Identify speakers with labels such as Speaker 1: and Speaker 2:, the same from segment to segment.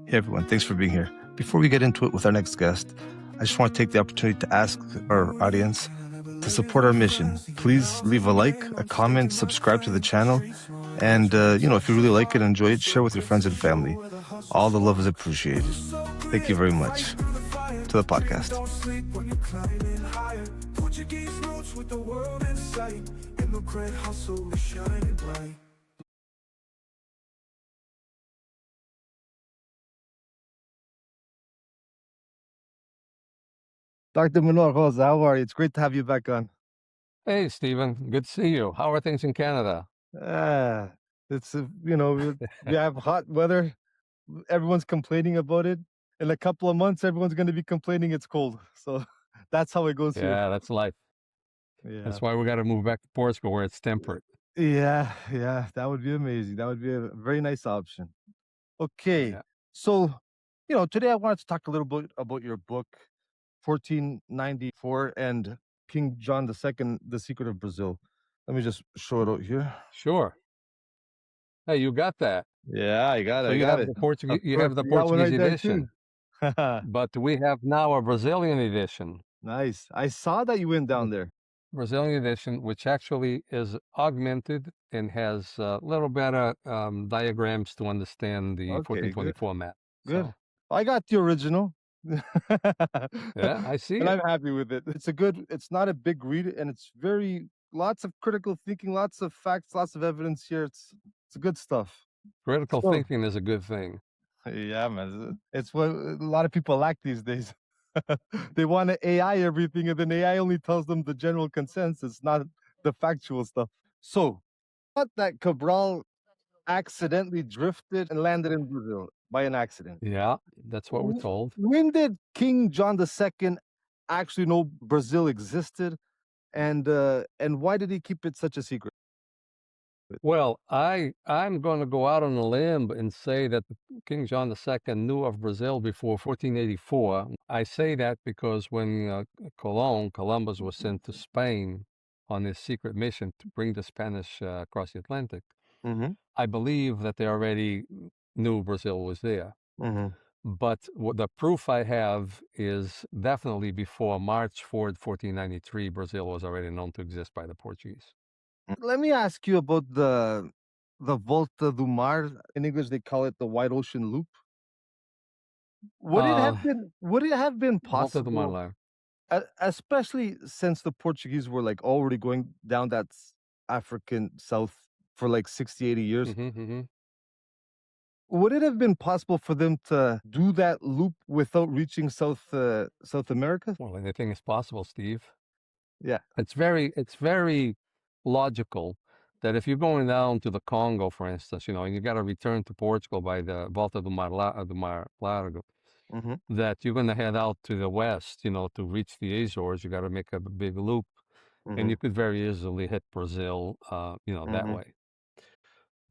Speaker 1: Hey everyone, thanks for being here. Before we get into it with our next guest, I just want to take the opportunity to ask our audience to support our mission. Please leave a like, a comment, subscribe to the channel, and if you really like it and enjoy it, share with your friends and family. All the love is appreciated. Thank you very much. To the podcast. Portuguese roots with the world in sight. Immigrant hustle is shining bright. Dr. Manuel, Rosa, how are you? It's great to have you back on.
Speaker 2: Hey, Stephen. Good to see you. How are things in Canada?
Speaker 1: It's we have hot weather. Everyone's complaining about it. In a couple of months, everyone's going to be complaining it's cold. So that's how it goes here.
Speaker 2: Yeah, that's life.
Speaker 1: Yeah.
Speaker 2: That's why we got to move back to Portugal where it's temperate.
Speaker 1: Yeah, that would be amazing. That would be a very nice option. Okay,
Speaker 2: Yeah.
Speaker 1: so today I wanted to talk a little bit about your book, 1494 and King John II, The Secret of Brazil. Let me just show it out here.
Speaker 2: Sure. Hey, you got that.
Speaker 1: Yeah, I got it.
Speaker 2: So
Speaker 1: I
Speaker 2: you
Speaker 1: got
Speaker 2: have
Speaker 1: it.
Speaker 2: the Portuguese,
Speaker 1: Of
Speaker 2: you
Speaker 1: course,
Speaker 2: have the
Speaker 1: you got one
Speaker 2: Portuguese
Speaker 1: right there too.
Speaker 2: edition, but we have now a Brazilian edition.
Speaker 1: Nice. I saw that you went down there.
Speaker 2: Brazilian edition, which actually is augmented and has a little better diagrams to understand the
Speaker 1: Okay,
Speaker 2: 1424 map.
Speaker 1: good.
Speaker 2: So,
Speaker 1: I got the original.
Speaker 2: yeah, I see
Speaker 1: And
Speaker 2: it.
Speaker 1: I'm happy with it. It's not a big read, and it's lots of critical thinking, lots of facts, lots of evidence here. It's good stuff.
Speaker 2: Critical
Speaker 1: So,
Speaker 2: thinking is a good thing.
Speaker 1: yeah, man. It's what a lot of people lack these days. They want to AI everything, and then AI only tells them the general consensus, not the factual stuff. So, thought that Cabral accidentally drifted and landed in Brazil by an accident.
Speaker 2: Yeah, that's what we're told.
Speaker 1: When did King John II actually know Brazil existed, and why did he keep it such a secret?
Speaker 2: Well, I'm going to go out on a limb and say that King John II knew of Brazil before 1484. I say that because when Columbus was sent to Spain on his secret mission to bring the Spanish across the Atlantic, I believe that they already knew Brazil was there. But the proof I have is definitely before March 4th, 1493, Brazil was already known to exist by the Portuguese.
Speaker 1: Let me ask you about the Volta do Mar. In English, they call it the White Ocean Loop. Would it have been
Speaker 2: Volta do
Speaker 1: possible,
Speaker 2: Mar.
Speaker 1: especially since the Portuguese were like already going down that African south for like 60, 80 years? Would it have been possible for them to do that loop without reaching South America?
Speaker 2: Well, anything is possible, Steve.
Speaker 1: Yeah.
Speaker 2: It's very logical that if you're going down to the Congo, for instance, and you got to return to Portugal by the Volta do Mar Largo, that you're going to head out to the west, to reach the Azores. You got to make a big loop, and you could very easily hit Brazil, that way.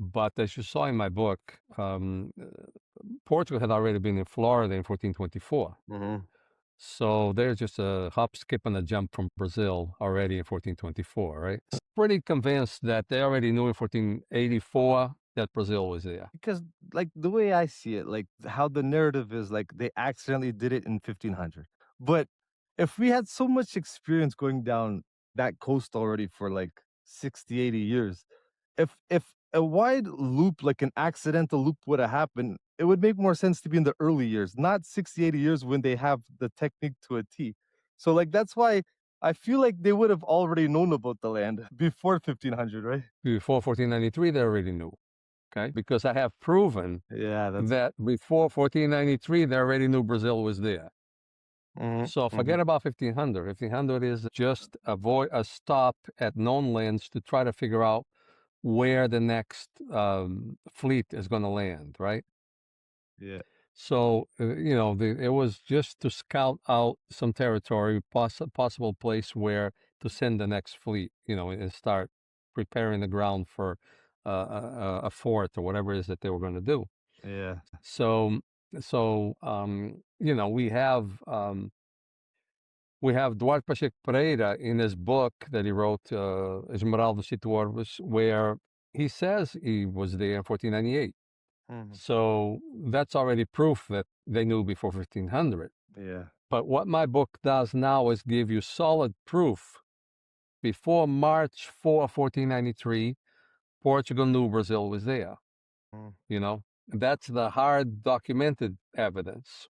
Speaker 2: But as you saw in my book, Portugal had already been in Florida in 1424. So they're just a hop, skip, and a jump from Brazil already in 1424, right? Pretty convinced that they already knew in 1484 that Brazil was there.
Speaker 1: Because, like, the way I see it, like, how the narrative is, like, they accidentally did it in 1500. But if we had so much experience going down that coast already for, like, 60, 80 years, if a wide loop, like an accidental loop would have happened, it would make more sense to be in the early years, not 60, 80 years when they have the technique to a T. So, like, that's why I feel like they would have already known about the land before 1500, right?
Speaker 2: Before 1493, they already knew, okay? Because I have proven that before 1493, they already knew Brazil was there. So forget about 1500. 1500 is just a stop at known lands to try to figure out where the next fleet is going to land, right?
Speaker 1: Yeah.
Speaker 2: So, it was just to scout out some territory, possible place where to send the next fleet, and start preparing the ground for a fort or whatever it is that they were going to do.
Speaker 1: Yeah.
Speaker 2: So, we have Duarte Pacheco Pereira in his book that he wrote, Esmeralda Cito Orbis, where he says he was there in 1498.
Speaker 1: Mhm.
Speaker 2: So that's already proof that they knew before 1500.
Speaker 1: Yeah.
Speaker 2: But what my book does now is give you solid proof. Before March 4, 1493, Portugal knew Brazil was there.
Speaker 1: Mm.
Speaker 2: You know, that's the hard documented evidence.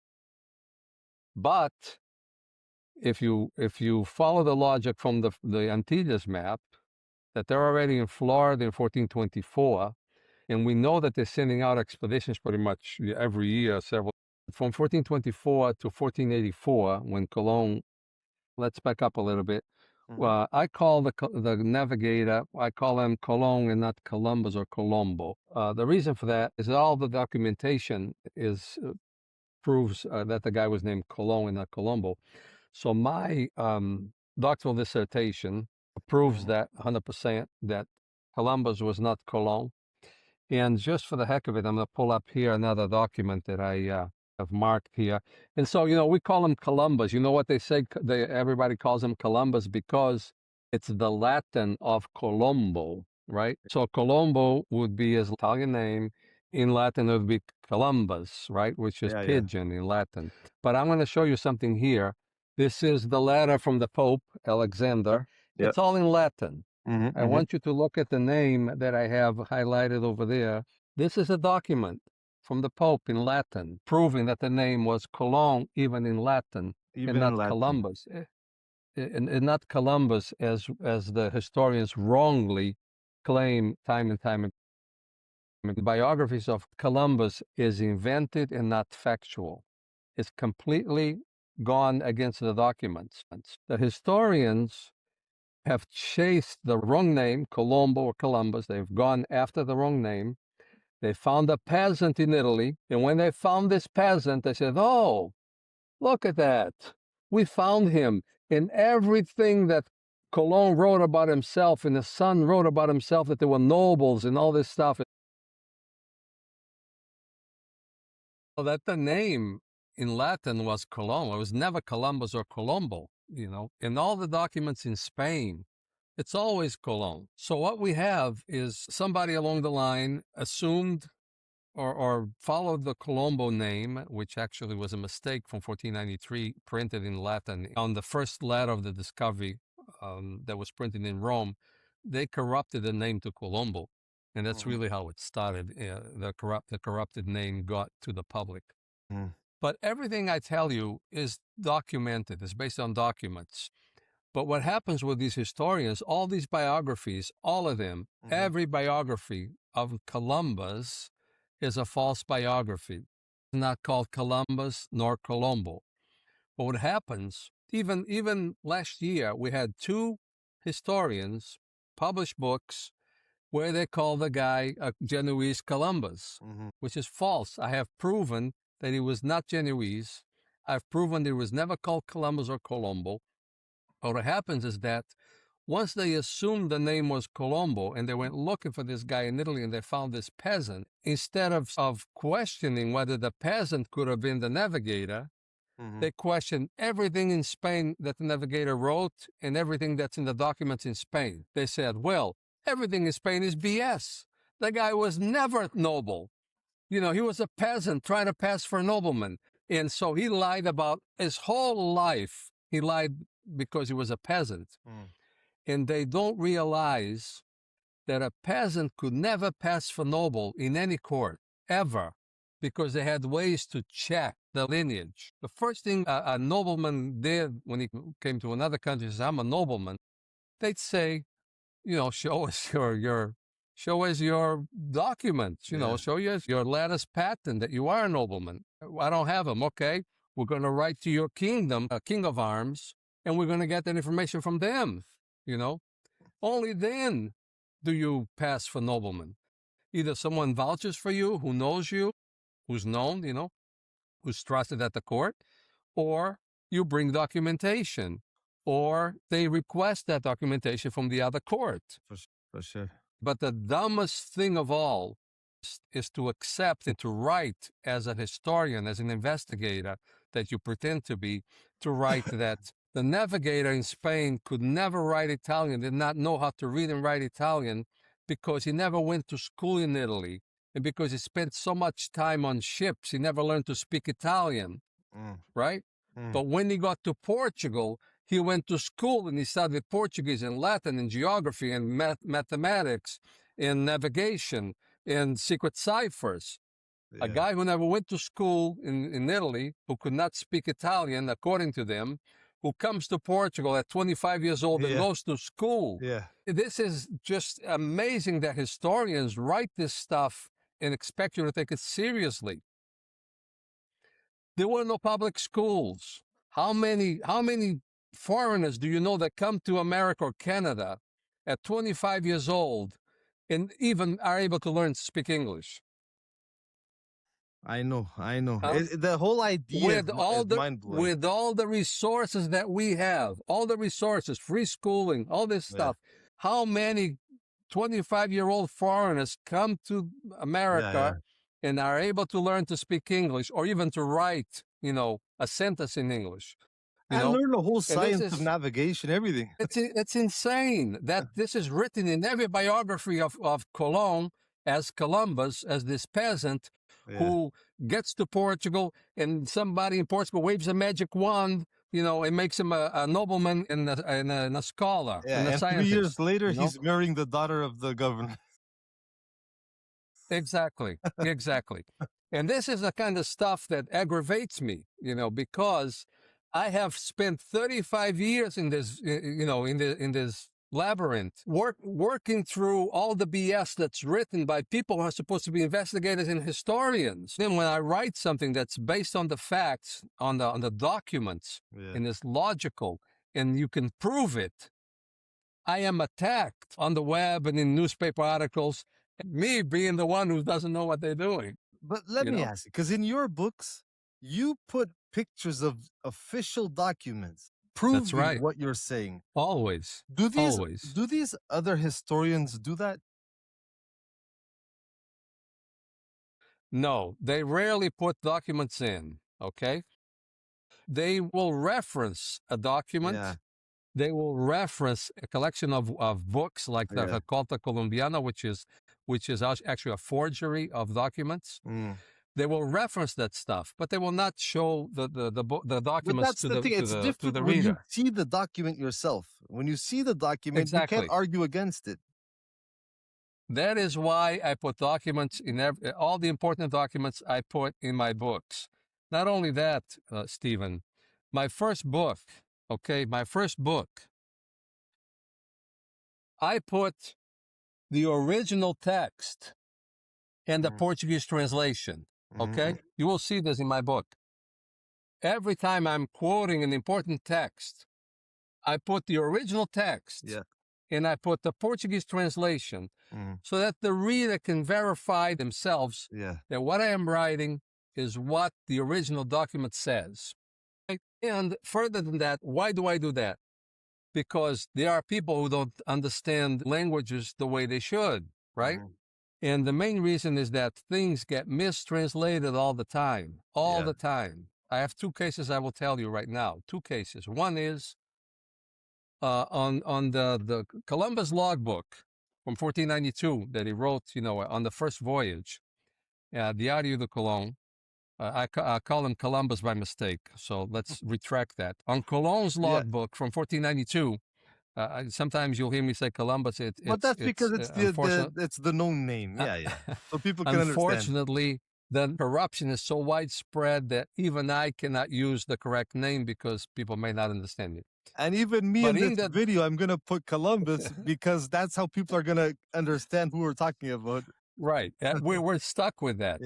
Speaker 2: But if you follow the logic from the Antilles map, that they're already in Florida in 1424, and we know that they're sending out expeditions pretty much every year, several from 1424 to 1484, when Colon. Let's back up a little bit.
Speaker 1: Mhm.
Speaker 2: I call the navigator, I call him Colon and not Columbus or Colombo. The reason for that is that all the documentation is proves that the guy was named Colon and not Colombo. So my doctoral dissertation proves
Speaker 1: Mhm.
Speaker 2: that 100% that Columbus was not Colon. And just for the heck of it, I'm going to pull up here another document that I have marked here. And so, we call him Columbus. You know what they say? Everybody calls him Columbus because it's the Latin of Colombo, right? So Colombo would be his Italian name. In Latin, it would be Columbus, right? Which is
Speaker 1: Yeah, yeah.
Speaker 2: pigeon in Latin. But I'm going to show you something here. This is the letter from the Pope, Alexander.
Speaker 1: Yep.
Speaker 2: It's all in Latin.
Speaker 1: Mhm.
Speaker 2: I
Speaker 1: Mhm.
Speaker 2: want you to look at the name that I have highlighted over there. This is a document from the Pope in Latin, proving that the name was Cologne even in Latin and
Speaker 1: Even in
Speaker 2: not
Speaker 1: Latin.
Speaker 2: Columbus. And not Columbus as the historians wrongly claim time and time again. The biographies of Columbus is invented and not factual. It's completely gone against the documents. The historians have chased the wrong name, Colombo or Columbus. They've gone after the wrong name. They found a peasant in Italy. And when they found this peasant, they said, oh, look at that. We found him. In everything that Colon wrote about himself and his son wrote about himself, that they were nobles and all this stuff. So that the name in Latin was Colon. It was never Columbus or Colombo, In all the documents in Spain, it's always Colon. So what we have is somebody along the line assumed or followed the Colombo name, which actually was a mistake from 1493, printed in Latin. On the first letter of the discovery that was printed in Rome, they corrupted the name to Colombo. And that's
Speaker 1: Mhm.
Speaker 2: really how it started. The corrupted name got to the public.
Speaker 1: Mhm.
Speaker 2: But everything I tell you is documented. It's based on documents. But what happens with these historians, all these biographies, all of them,
Speaker 1: Mhm.
Speaker 2: every biography of Columbus is a false biography. It's not called Columbus nor Colombo. But what happens, even last year, we had two historians publish books where they call the guy a Genoese Columbus,
Speaker 1: Mhm.
Speaker 2: which is false. I have proven that he was not Genoese. I've proven that he was never called Columbus or Colombo. What happens is that once they assumed the name was Colombo and they went looking for this guy in Italy and they found this peasant, instead of questioning whether the peasant could have been the navigator,
Speaker 1: Mhm.
Speaker 2: they questioned everything in Spain that the navigator wrote and everything that's in the documents in Spain. They said, well, everything in Spain is BS. The guy was never noble. He was a peasant trying to pass for a nobleman. And so he lied about his whole life. He lied because he was a peasant.
Speaker 1: Mhm.
Speaker 2: And they don't realize that a peasant could never pass for noble in any court, ever, because they had ways to check the lineage. The first thing a nobleman did when he came to another country is, I'm a nobleman, they'd say, show us your documents,
Speaker 1: Yeah.
Speaker 2: show us your latest patent that you are a nobleman. I don't have them. Okay. We're going to write to your kingdom, a king of arms, and we're going to get that information from them, you know. Only then do you pass for nobleman. Either someone vouches for you, who knows you, who's known, who's trusted at the court, or you bring documentation, or they request that documentation from the other court.
Speaker 1: For sure.
Speaker 2: But the dumbest thing of all is to accept and to write as a historian, as an investigator that you pretend to be, to write that the navigator in Spain could never write Italian, did not know how to read and write Italian because he never went to school in Italy. and because he spent so much time on ships, he never learned to speak Italian, right? But when he got to Portugal, he went to school and he studied Portuguese and Latin and geography and mathematics and navigation and secret ciphers. A guy who never went to school in Italy, who could not speak Italian, according to them, who comes to Portugal at 25 years old and goes to school.
Speaker 1: Yeah.
Speaker 2: This is just amazing that historians write this stuff and expect you to take it seriously. There were no public schools. How many foreigners do you know that come to America or Canada at 25 years old and even are able to learn to speak English?
Speaker 1: I know.
Speaker 2: Huh?
Speaker 1: The whole idea is mind-blowing.
Speaker 2: With all the resources that we have, all the resources, free schooling, all this stuff, how many 25-year-old foreigners come to America and are able to learn to speak English or even to write, a sentence in English?
Speaker 1: And learn the whole science of navigation, everything.
Speaker 2: It's insane that this is written in every biography of Colón as Columbus, as this peasant who gets to Portugal, and somebody in Portugal waves a magic wand, it makes him a nobleman and a scholar and a scientist.
Speaker 1: 3 years later, he's marrying the daughter of the governor.
Speaker 2: Exactly. And this is the kind of stuff that aggravates me, because I have spent 35 years in this, in this labyrinth, working through all the BS that's written by people who are supposed to be investigators and historians. Then when I write something that's based on the facts, on the documents, and is logical, and you can prove it, I am attacked on the web and in newspaper articles, me being the one who doesn't know what they're doing.
Speaker 1: But let me ask you, because in your books, you put pictures of official documents proving what you're saying.
Speaker 2: Always.
Speaker 1: Do these other historians do that?
Speaker 2: No, they rarely put documents in, okay? They will reference a document. Yeah. They will reference a collection of books like the Carta Colombiana, which is actually a forgery of documents. They will reference that stuff, but they will not show the documents to the reader.
Speaker 1: It's different when you see the document yourself. When you see the document, you can't argue against it.
Speaker 2: That is why I put documents in all the important documents I put in my books. Not only that, Stephen, my first book, I put the original text and the Portuguese translation. Okay? You will see this in my book. Every time I'm quoting an important text, I put the original text and I put the Portuguese translation so that the reader can verify themselves that what I am writing is what the original document says. And further than that, why do I do that? Because there are people who don't understand languages the way they should, right? And the main reason is that things get mistranslated all the time, the time. I have two cases I will tell you right now, two cases. One is on the Columbus logbook from 1492 that he wrote, on the first voyage, Diário de Colón. I call him Columbus by mistake, so let's retract that. On Colón's logbook from 1492, sometimes you'll hear me say Columbus.
Speaker 1: But that's because it's the known name. So people can understand.
Speaker 2: Unfortunately, the corruption is so widespread that even I cannot use the correct name because people may not understand it.
Speaker 1: And even me in this video, I'm going to put Columbus because that's how people are going to understand who we're talking about.
Speaker 2: Right. We're stuck with that,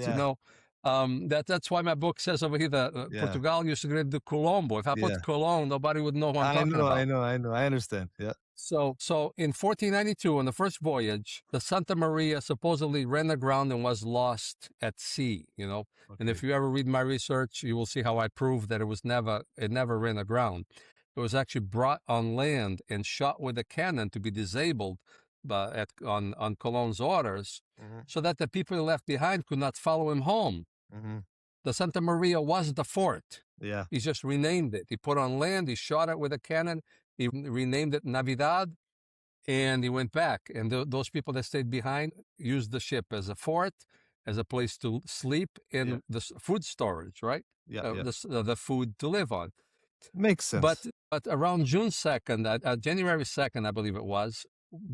Speaker 2: that's why my book says over here that Portugal used to get the Colombo. If I put Colón, nobody would know what I'm talking about.
Speaker 1: I know. I understand. Yeah.
Speaker 2: So in 1492, on the first voyage, the Santa Maria supposedly ran aground and was lost at sea, Okay. And if you ever read my research, you will see how I proved that it never ran aground. It was actually brought on land and shot with a cannon to be disabled on Colón's orders so that the people he left behind could not follow him home. The Santa Maria was the fort.
Speaker 1: Yeah.
Speaker 2: He just renamed it. He put on land, he shot it with a cannon, he renamed it Navidad, and he went back. And those people that stayed behind used the ship as a fort, as a place to sleep
Speaker 1: Yeah.
Speaker 2: and the food storage, right?
Speaker 1: Yeah. Yeah.
Speaker 2: The food to live on.
Speaker 1: Makes sense.
Speaker 2: But around June 2nd, January 2nd, I believe it was,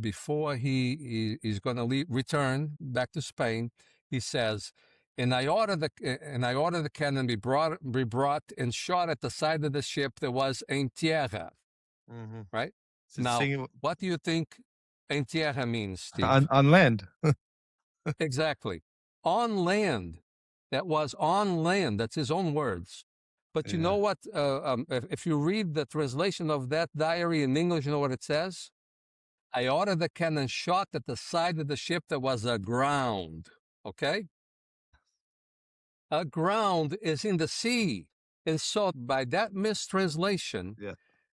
Speaker 2: before he's going to return back to Spain, he says, and I order the cannon be brought and shot at the side of the ship that was en tierra,
Speaker 1: Mm-hmm.
Speaker 2: right?
Speaker 1: So it's
Speaker 2: Now,
Speaker 1: saying
Speaker 2: what do you think en tierra means,
Speaker 1: on
Speaker 2: Steve?
Speaker 1: land.
Speaker 2: Exactly. On land. That was on land. That's his own words. But you
Speaker 1: Yeah.
Speaker 2: know what? If you read the translation of that diary in English, you know what it says? I ordered the cannon shot at the side of the ship that was aground. Okay? Aground is in the sea. And so by that mistranslation,
Speaker 1: Yeah.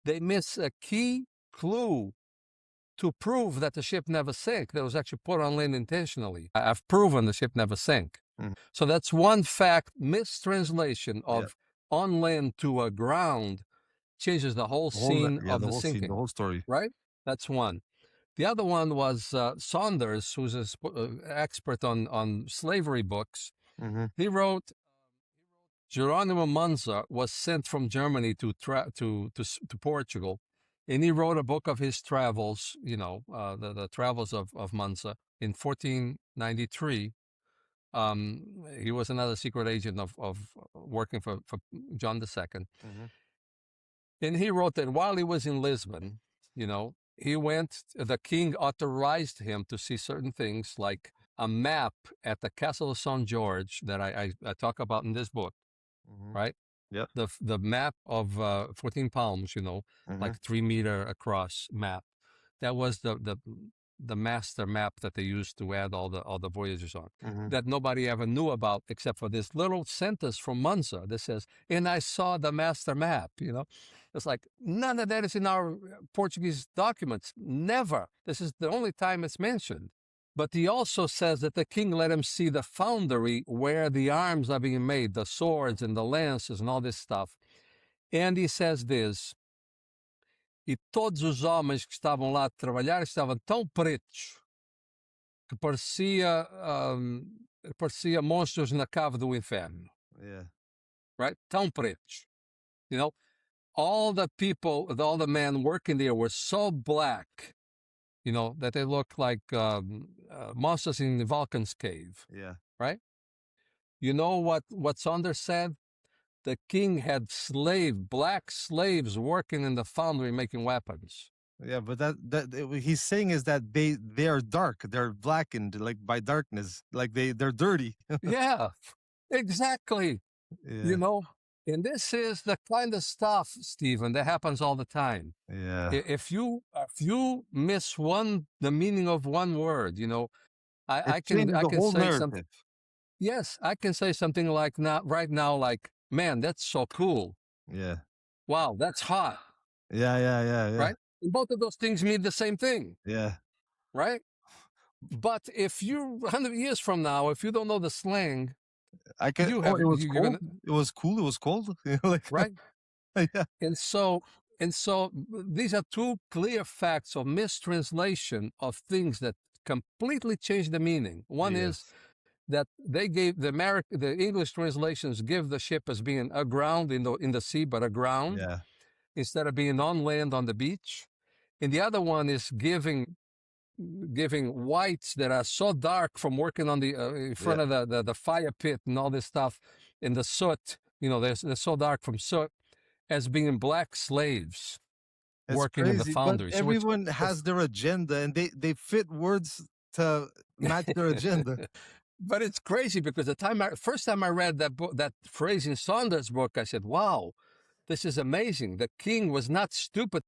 Speaker 2: they miss a key clue to prove that the ship never sank. That was actually put on land intentionally. I've proven the ship never sank.
Speaker 1: Mm-hmm.
Speaker 2: So that's one fact. Mistranslation
Speaker 1: Yeah.
Speaker 2: of on land to aground changes the whole scene of
Speaker 1: The
Speaker 2: the
Speaker 1: whole scene, the
Speaker 2: sinking,
Speaker 1: whole story.
Speaker 2: right? That's one. The other one was Saunders, who's an expert on slavery books.
Speaker 1: Mm-hmm.
Speaker 2: He wrote Geronimo Manza was sent from Germany to Portugal, and he wrote a book of his travels. The travels of Manza in 1493. He was another secret agent of working for John II.
Speaker 1: Mm-hmm.
Speaker 2: And he wrote that while he was in Lisbon, he went, the king authorized him to see certain things like a map at the Castle of St. George that I talk about in this book,
Speaker 1: Mm-hmm.
Speaker 2: right?
Speaker 1: Yep.
Speaker 2: The map of 14 palms,
Speaker 1: Mm-hmm.
Speaker 2: like 3 meter across map. That was the master map that they used to add all the voyages on,
Speaker 1: Mm-hmm.
Speaker 2: that nobody ever knew about except for this little sentence from Munza that says, and I saw the master map. It's like none of that is in our Portuguese documents. Never. This is the only time it's mentioned. But he also says that the king let him see the foundry where the arms are being made, the swords and the lances and all this stuff. And he says this, e todos os homens que estavam lá a trabalhar estavam tão pretos que parecia monstros na cave do inferno.
Speaker 1: Yeah.
Speaker 2: Right? Tão pretos. All the people, all the men working there were so black, that they look like monsters in the Vulcan's cave.
Speaker 1: Yeah.
Speaker 2: Right? You know what Saunders said? The king had black slaves working in the foundry making weapons.
Speaker 1: Yeah, but he's saying is that they are dark, they're blackened like by darkness, like they're dirty.
Speaker 2: Yeah, exactly.
Speaker 1: Yeah.
Speaker 2: And this is the kind of stuff, Stephen, that happens all the time.
Speaker 1: Yeah.
Speaker 2: If you miss the meaning of one word,
Speaker 1: It
Speaker 2: I
Speaker 1: changes the
Speaker 2: can
Speaker 1: whole
Speaker 2: say something.
Speaker 1: narrative.
Speaker 2: Yes, I can say something like right now, like, man, that's so cool.
Speaker 1: Yeah.
Speaker 2: Wow, that's hot.
Speaker 1: Yeah.
Speaker 2: Right? And both of those things mean the same thing.
Speaker 1: Yeah.
Speaker 2: Right? But if 100 years from now, if you don't know the slang,
Speaker 1: I can.
Speaker 2: you
Speaker 1: Oh,
Speaker 2: have
Speaker 1: it was
Speaker 2: you're
Speaker 1: cold.
Speaker 2: gonna
Speaker 1: It was cool. It was cold. Like
Speaker 2: right.
Speaker 1: yeah.
Speaker 2: And so these are two clear facts of mistranslation of things that completely change the meaning. One is
Speaker 1: Yes.
Speaker 2: that they gave the English translations give the ship as being aground in the sea, but aground
Speaker 1: Yeah.
Speaker 2: instead of being on land on the beach. And the other one is giving whites that are so dark from working on the in
Speaker 1: Yeah.
Speaker 2: front of the fire pit and all this stuff in the soot. They're so dark from soot as being black slaves
Speaker 1: It's
Speaker 2: working in the
Speaker 1: crazy, but
Speaker 2: foundry. So
Speaker 1: everyone has their agenda, and they fit words to match their agenda.
Speaker 2: but it's crazy because first time I read that book, that phrase in Saunders' book, I said, "Wow, this is amazing." The king was not stupid.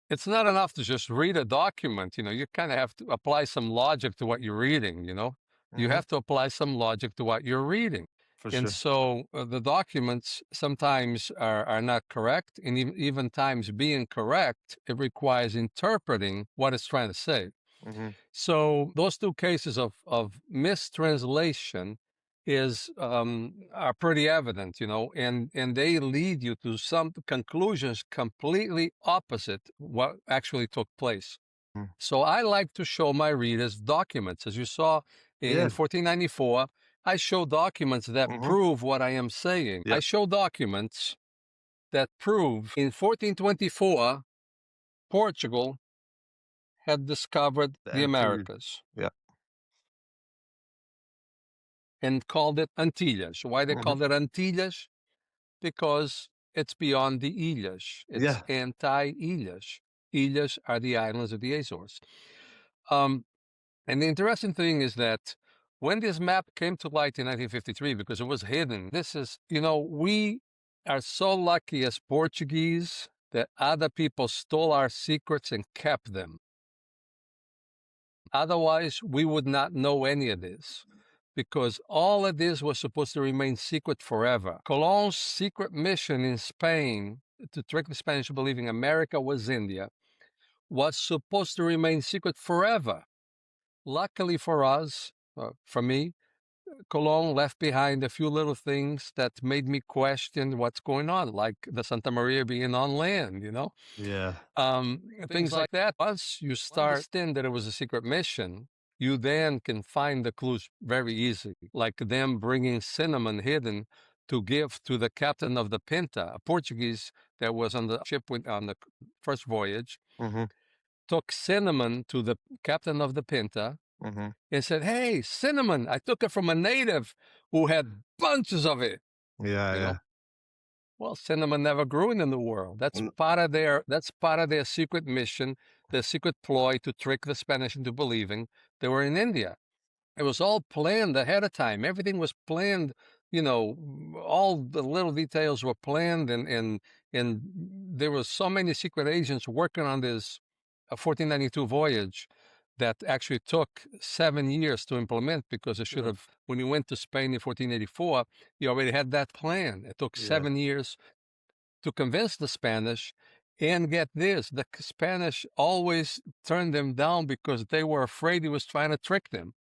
Speaker 2: It's not enough to just read a document. You kind of have to apply some logic to what you're reading. You
Speaker 1: Hmm.
Speaker 2: have to apply some logic to what you're reading.
Speaker 1: For
Speaker 2: And
Speaker 1: sure.
Speaker 2: so the documents sometimes are not correct, and even times being correct, it requires interpreting what it's trying to say.
Speaker 1: Mhm.
Speaker 2: So those two cases of mistranslation are pretty evident, and they lead you to some conclusions completely opposite what actually took place.
Speaker 1: Mm.
Speaker 2: So I like to show my readers documents. As you saw
Speaker 1: Yeah.
Speaker 2: in 1494, I show documents that
Speaker 1: Mhm.
Speaker 2: prove what I am saying.
Speaker 1: Yeah.
Speaker 2: I show documents that prove in 1424, Portugal had discovered
Speaker 1: The
Speaker 2: the
Speaker 1: Antilles.
Speaker 2: Americas
Speaker 1: Yeah.
Speaker 2: and called it Antillas. Why they
Speaker 1: Mhm.
Speaker 2: called it Antillas? Because it's beyond the Ilhas. It's
Speaker 1: Yeah.
Speaker 2: anti-Ilhas. Ilhas are the islands of the Azores. Um, and the interesting thing is that when this map came to light in 1953, because it was hidden, we are so lucky as Portuguese that other people stole our secrets and kept them. Otherwise, we would not know any of this because all of this was supposed to remain secret forever. Colon's secret mission in Spain to trick the Spanish into believing America was India was supposed to remain secret forever. Luckily for us, for me, Colon left behind a few little things that made me question what's going on, like the Santa Maria being on land.
Speaker 1: Yeah.
Speaker 2: Things like that. Once you start understand that it was a secret mission, you then can find the clues very easily, like them bringing cinnamon hidden to give to the captain of the Pinta, a Portuguese that was on the ship on the first voyage,
Speaker 1: Mhm.
Speaker 2: took cinnamon to the captain of the Pinta
Speaker 1: Mhm.
Speaker 2: and said, "Hey, cinnamon, I took it from a native who had bunches of it."
Speaker 1: Yeah.
Speaker 2: You know,
Speaker 1: Yeah.
Speaker 2: well, cinnamon never grew in the New World. That's
Speaker 1: N-
Speaker 2: part of their secret mission, their secret ploy to trick the Spanish into believing they were in India. It was all planned ahead of time. Everything was planned, all the little details were planned, and there were so many secret agents working on this 1492 voyage that actually took 7 years to implement because it should
Speaker 1: mm,
Speaker 2: have, when you went to Spain in 1484, you already had that plan. It took
Speaker 1: Yeah.
Speaker 2: 7 years to convince the Spanish. And get this, the Spanish always turned them down because they were afraid he was trying to trick them.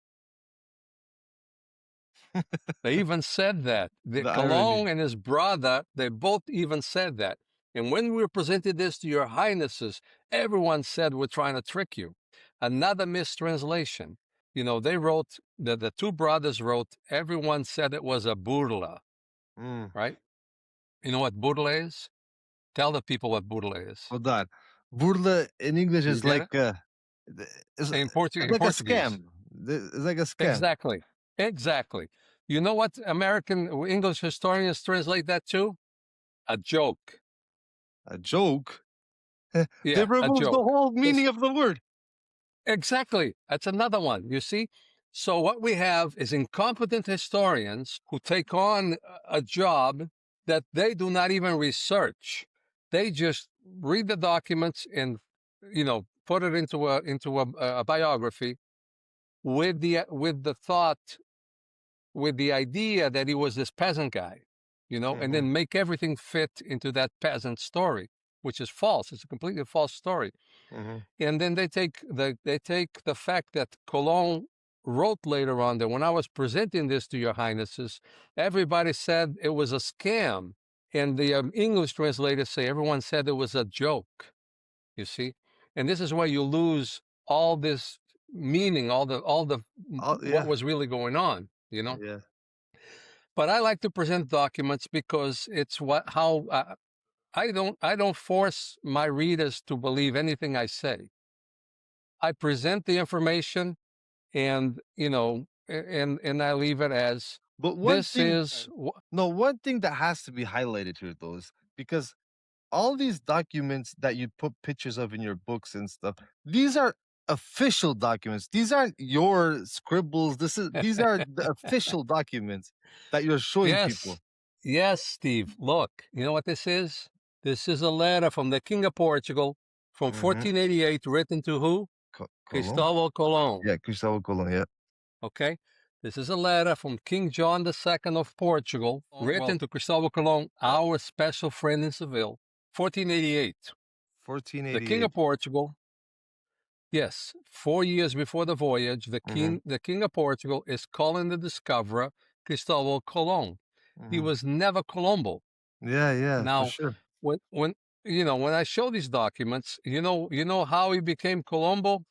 Speaker 2: They even said that. The
Speaker 1: The irony.
Speaker 2: Cologne and his brother, they both even said that. And when we presented this to your highnesses, everyone said we're trying to trick you. Another mistranslation. They wrote, the two brothers wrote, everyone said it was a burla,
Speaker 1: Mm.
Speaker 2: right? You know what burla is? Tell the people what burla is.
Speaker 1: Hold on. Burla in English
Speaker 2: You
Speaker 1: is
Speaker 2: get it?
Speaker 1: like it's
Speaker 2: In
Speaker 1: like a
Speaker 2: Portuguese.
Speaker 1: scam. It's like a scam.
Speaker 2: Exactly. Exactly. You know what American English historians translate that to? A joke.
Speaker 1: A joke. They
Speaker 2: Yeah, a
Speaker 1: removed the
Speaker 2: joke.
Speaker 1: whole
Speaker 2: This
Speaker 1: meaning of the word.
Speaker 2: exactly. That's another one. You see? So what we have is incompetent historians who take on a job that they do not even research. They just read the documents and put it into a biography with the idea that he was this peasant guy, and
Speaker 1: Mhm.
Speaker 2: then make everything fit into that peasant story, which is false. It's a completely false story.
Speaker 1: Mhm.
Speaker 2: And then they take the fact that Cologne wrote later on that when I was presenting this to your highnesses, everybody said it was a scam. And the English translators say everyone said it was a joke, you see? And this is where you lose all this meaning, all the
Speaker 1: Oh
Speaker 2: what
Speaker 1: yeah.
Speaker 2: was really going on.
Speaker 1: Yeah.
Speaker 2: But I like to present documents because it's how I don't force my readers to believe anything I say. I present the information and and I leave it as
Speaker 1: But one
Speaker 2: this
Speaker 1: thing,
Speaker 2: is
Speaker 1: no, one thing that has to be highlighted here, though, is because all these documents that you put pictures of in your books and stuff, these are official documents. These aren't your scribbles. These are the official documents that you're showing
Speaker 2: yes,
Speaker 1: people.
Speaker 2: yes, Steve. Look, you know what this is? This is a letter from the King of Portugal from
Speaker 1: Mm-hmm.
Speaker 2: 1488, written to who?
Speaker 1: Colon?
Speaker 2: Cristobal Colon.
Speaker 1: Yeah, Cristobal Colon. Yeah.
Speaker 2: Okay. This is a letter from King John II of Portugal, written to Cristobal Colon, our special friend in Seville, 1488. The King
Speaker 1: 1488.
Speaker 2: of Portugal Yes, 4 years before the voyage, the king of Portugal is calling the discoverer Cristobal Colon. He was never Colombo.
Speaker 1: Yeah, yeah, for
Speaker 2: Now,
Speaker 1: sure.
Speaker 2: when when I show these documents, you know how he became Colombo?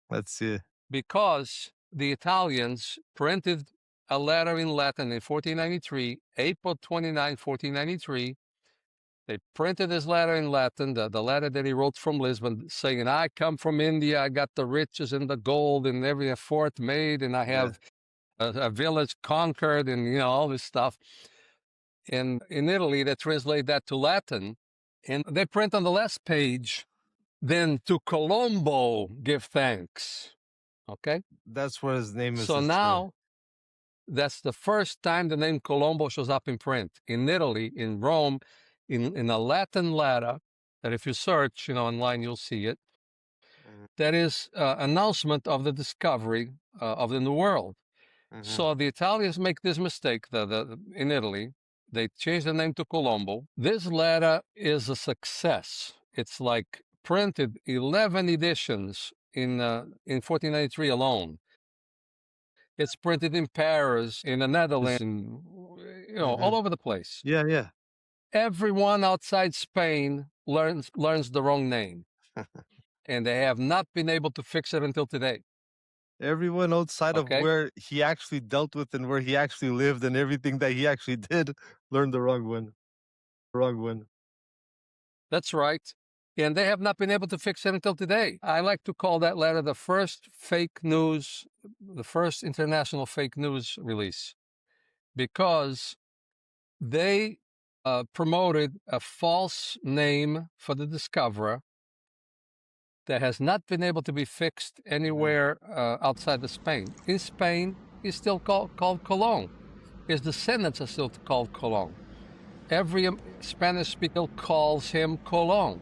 Speaker 1: Let's see.
Speaker 2: Because the Italians printed a letter in Latin in 1493, April 29, 1493. They printed his letter in Latin, the letter that he wrote from Lisbon, saying, I come from India, I got the riches and the gold and every fort made, and I
Speaker 1: Yeah.
Speaker 2: have a village conquered, and all this stuff. And in Italy, they translate that to Latin, and they print on the last page, then to Colombo give thanks. Okay?
Speaker 1: That's where his name is
Speaker 2: So
Speaker 1: inserted.
Speaker 2: now that's the first time the name Colombo shows up in print in Italy, in Rome, in a Latin letter that if you search, online, you'll see it.
Speaker 1: Mhm,
Speaker 2: That is announcement of the discovery of the New World.
Speaker 1: mhm,
Speaker 2: So the Italians make this mistake in Italy. They change the name to Colombo. This letter is a success. It's like printed 11 editions in 1493 alone. It's printed in Paris, in the Netherlands, and all
Speaker 1: mhm.
Speaker 2: over the place.
Speaker 1: Yeah, yeah.
Speaker 2: Everyone outside Spain learns the wrong name, and they have not been able to fix it until today.
Speaker 1: Everyone outside of
Speaker 2: Okay,
Speaker 1: where he actually dealt with and where he actually lived and everything that he actually did learned the wrong one.
Speaker 2: that's right. And they have not been able to fix it until today. I like to call that letter the first fake news, the first international fake news release, because they promoted a false name for the discoverer that has not been able to be fixed
Speaker 1: Mhm,
Speaker 2: anywhere outside of Spain. In Spain, he's still called Colon. His descendants are still called Colon. Every Spanish speaker calls him Colon.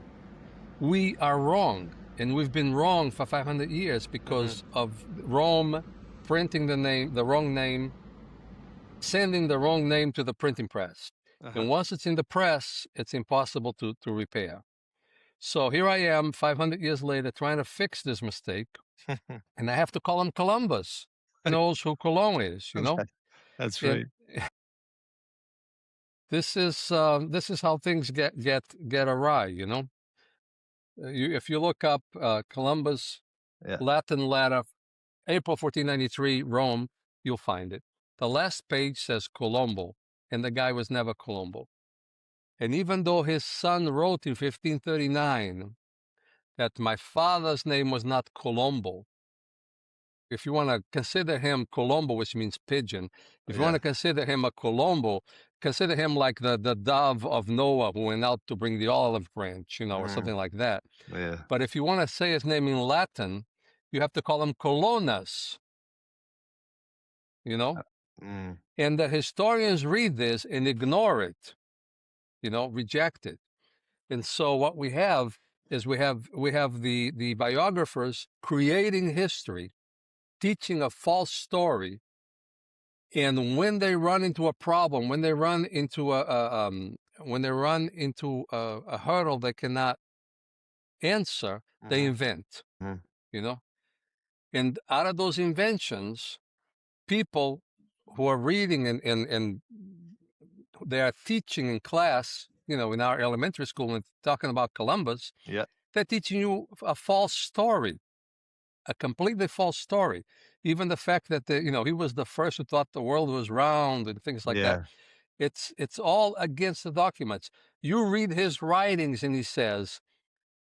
Speaker 2: We are wrong, and we've been wrong for 500 years
Speaker 1: mhm,
Speaker 2: because of Rome printing the wrong name, sending the wrong name to the printing press.
Speaker 1: uh-huh.
Speaker 2: And once it's in the press, it's impossible to repair. So here I am, 500 years later, trying to fix this mistake, and I have to call him Columbus. Knows who Cologne is.
Speaker 1: That's
Speaker 2: And
Speaker 1: right.
Speaker 2: this is how things get awry. If you look up Columbus
Speaker 1: Yeah.
Speaker 2: Latin letter, April 1493, Rome, you'll find it. The last page says Colombo, and the guy was never Colombo. And even though his son wrote in 1539 that my father's name was not Colombo, if you want to consider him Colombo, which means pigeon, if you want
Speaker 1: Yeah.
Speaker 2: to consider him a Colombo, consider him like the dove of Noah who went out to bring the olive branch, or
Speaker 1: Mhm,
Speaker 2: something like that.
Speaker 1: yeah.
Speaker 2: But if you want to say his name in Latin, you have to call him Colonus, you know?
Speaker 1: Mm,
Speaker 2: And the historians read this and ignore it, reject it. And so what we have is we have the biographers creating history, teaching a false story. And when they run into a problem, when they run into a hurdle they cannot answer, they
Speaker 1: mhm,
Speaker 2: invent.
Speaker 1: mhm.
Speaker 2: You know, and out of those inventions, people who are reading and they are teaching in class, in our elementary school and talking about Columbus,
Speaker 1: Yeah.
Speaker 2: they're teaching you a false story, a completely false story. Even the fact that he was the first who thought the world was round and things like that.
Speaker 1: Yeah.
Speaker 2: It's all against the documents. You read his writings, and he says,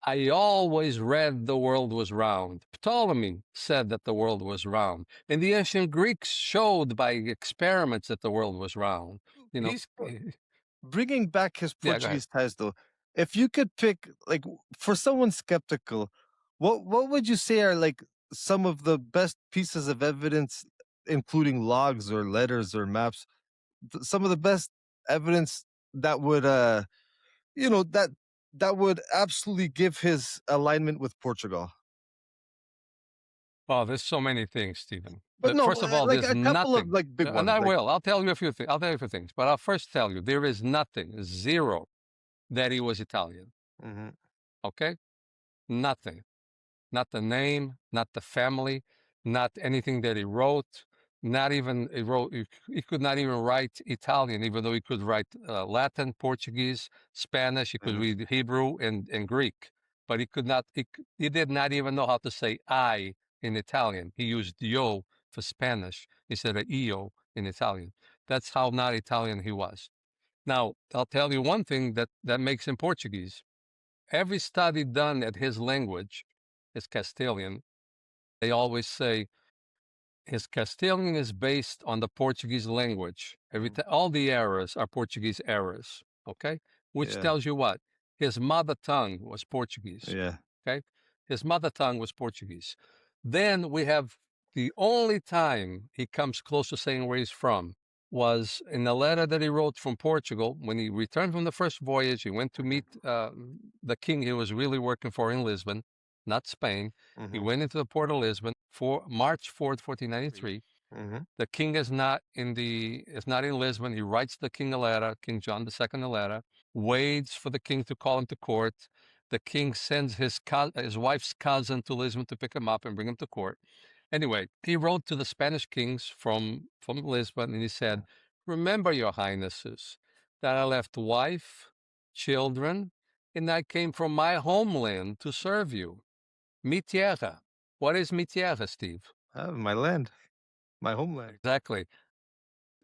Speaker 2: I always read the world was round. Ptolemy said that the world was round. And the ancient Greeks showed by experiments that the world was round. You know,
Speaker 1: He's bringing back his
Speaker 2: yeah, go ahead.
Speaker 1: Portuguese ties though. If you could pick like for someone skeptical, what would you say are like some of the best pieces of evidence, including logs or letters or maps, some of the best evidence that would that would absolutely give his alignment with Portugal.
Speaker 2: Oh, there's so many things, Stephen.
Speaker 1: But no,
Speaker 2: First of all,
Speaker 1: like
Speaker 2: there's
Speaker 1: a couple of
Speaker 2: nothing.
Speaker 1: like big
Speaker 2: And
Speaker 1: ones,
Speaker 2: I
Speaker 1: like
Speaker 2: will. I'll tell you a few things. I'll tell you a few things. But I'll first tell you there is nothing, zero, that he was Italian.
Speaker 1: mhm,
Speaker 2: Okay? Nothing. not the name, not the family, not anything that he wrote, not even he could not even write Italian, even though he could write Latin, Portuguese, Spanish. He could
Speaker 1: Mhm.
Speaker 2: read Hebrew and Greek, but he could not. He did not even know how to say I in Italian. He used yo for Spanish instead of io in Italian. That's how not Italian he was. Now, I'll tell you one thing that makes him Portuguese. Every study done at his language, his Castilian, they always say his Castilian is based on the Portuguese language.
Speaker 1: Mhm.
Speaker 2: All the errors are Portuguese errors, okay? Which
Speaker 1: Yeah.
Speaker 2: tells you what? His mother tongue was Portuguese,
Speaker 1: Yeah.
Speaker 2: okay? His mother tongue was Portuguese. Then we have the only time he comes close to saying where he's from was in a letter that he wrote from Portugal when he returned from the first voyage. He went to meet the king he was really working for in Lisbon, not Spain. He
Speaker 1: Mhm.
Speaker 2: went into the port of Lisbon for March 4th, 1493.
Speaker 1: Mhm.
Speaker 2: The king is not in Lisbon. He writes the king a letter, King John II a letter, waits for the king to call him to court. The king sends his wife's cousin to Lisbon to pick him up and bring him to court. Anyway, he wrote to the Spanish kings from Lisbon, and he said, "Remember, your highnesses, that I left wife, children, and I came from my homeland to serve you. Mi tierra." What is mi tierra, Steve?
Speaker 1: My land, my homeland.
Speaker 2: Exactly.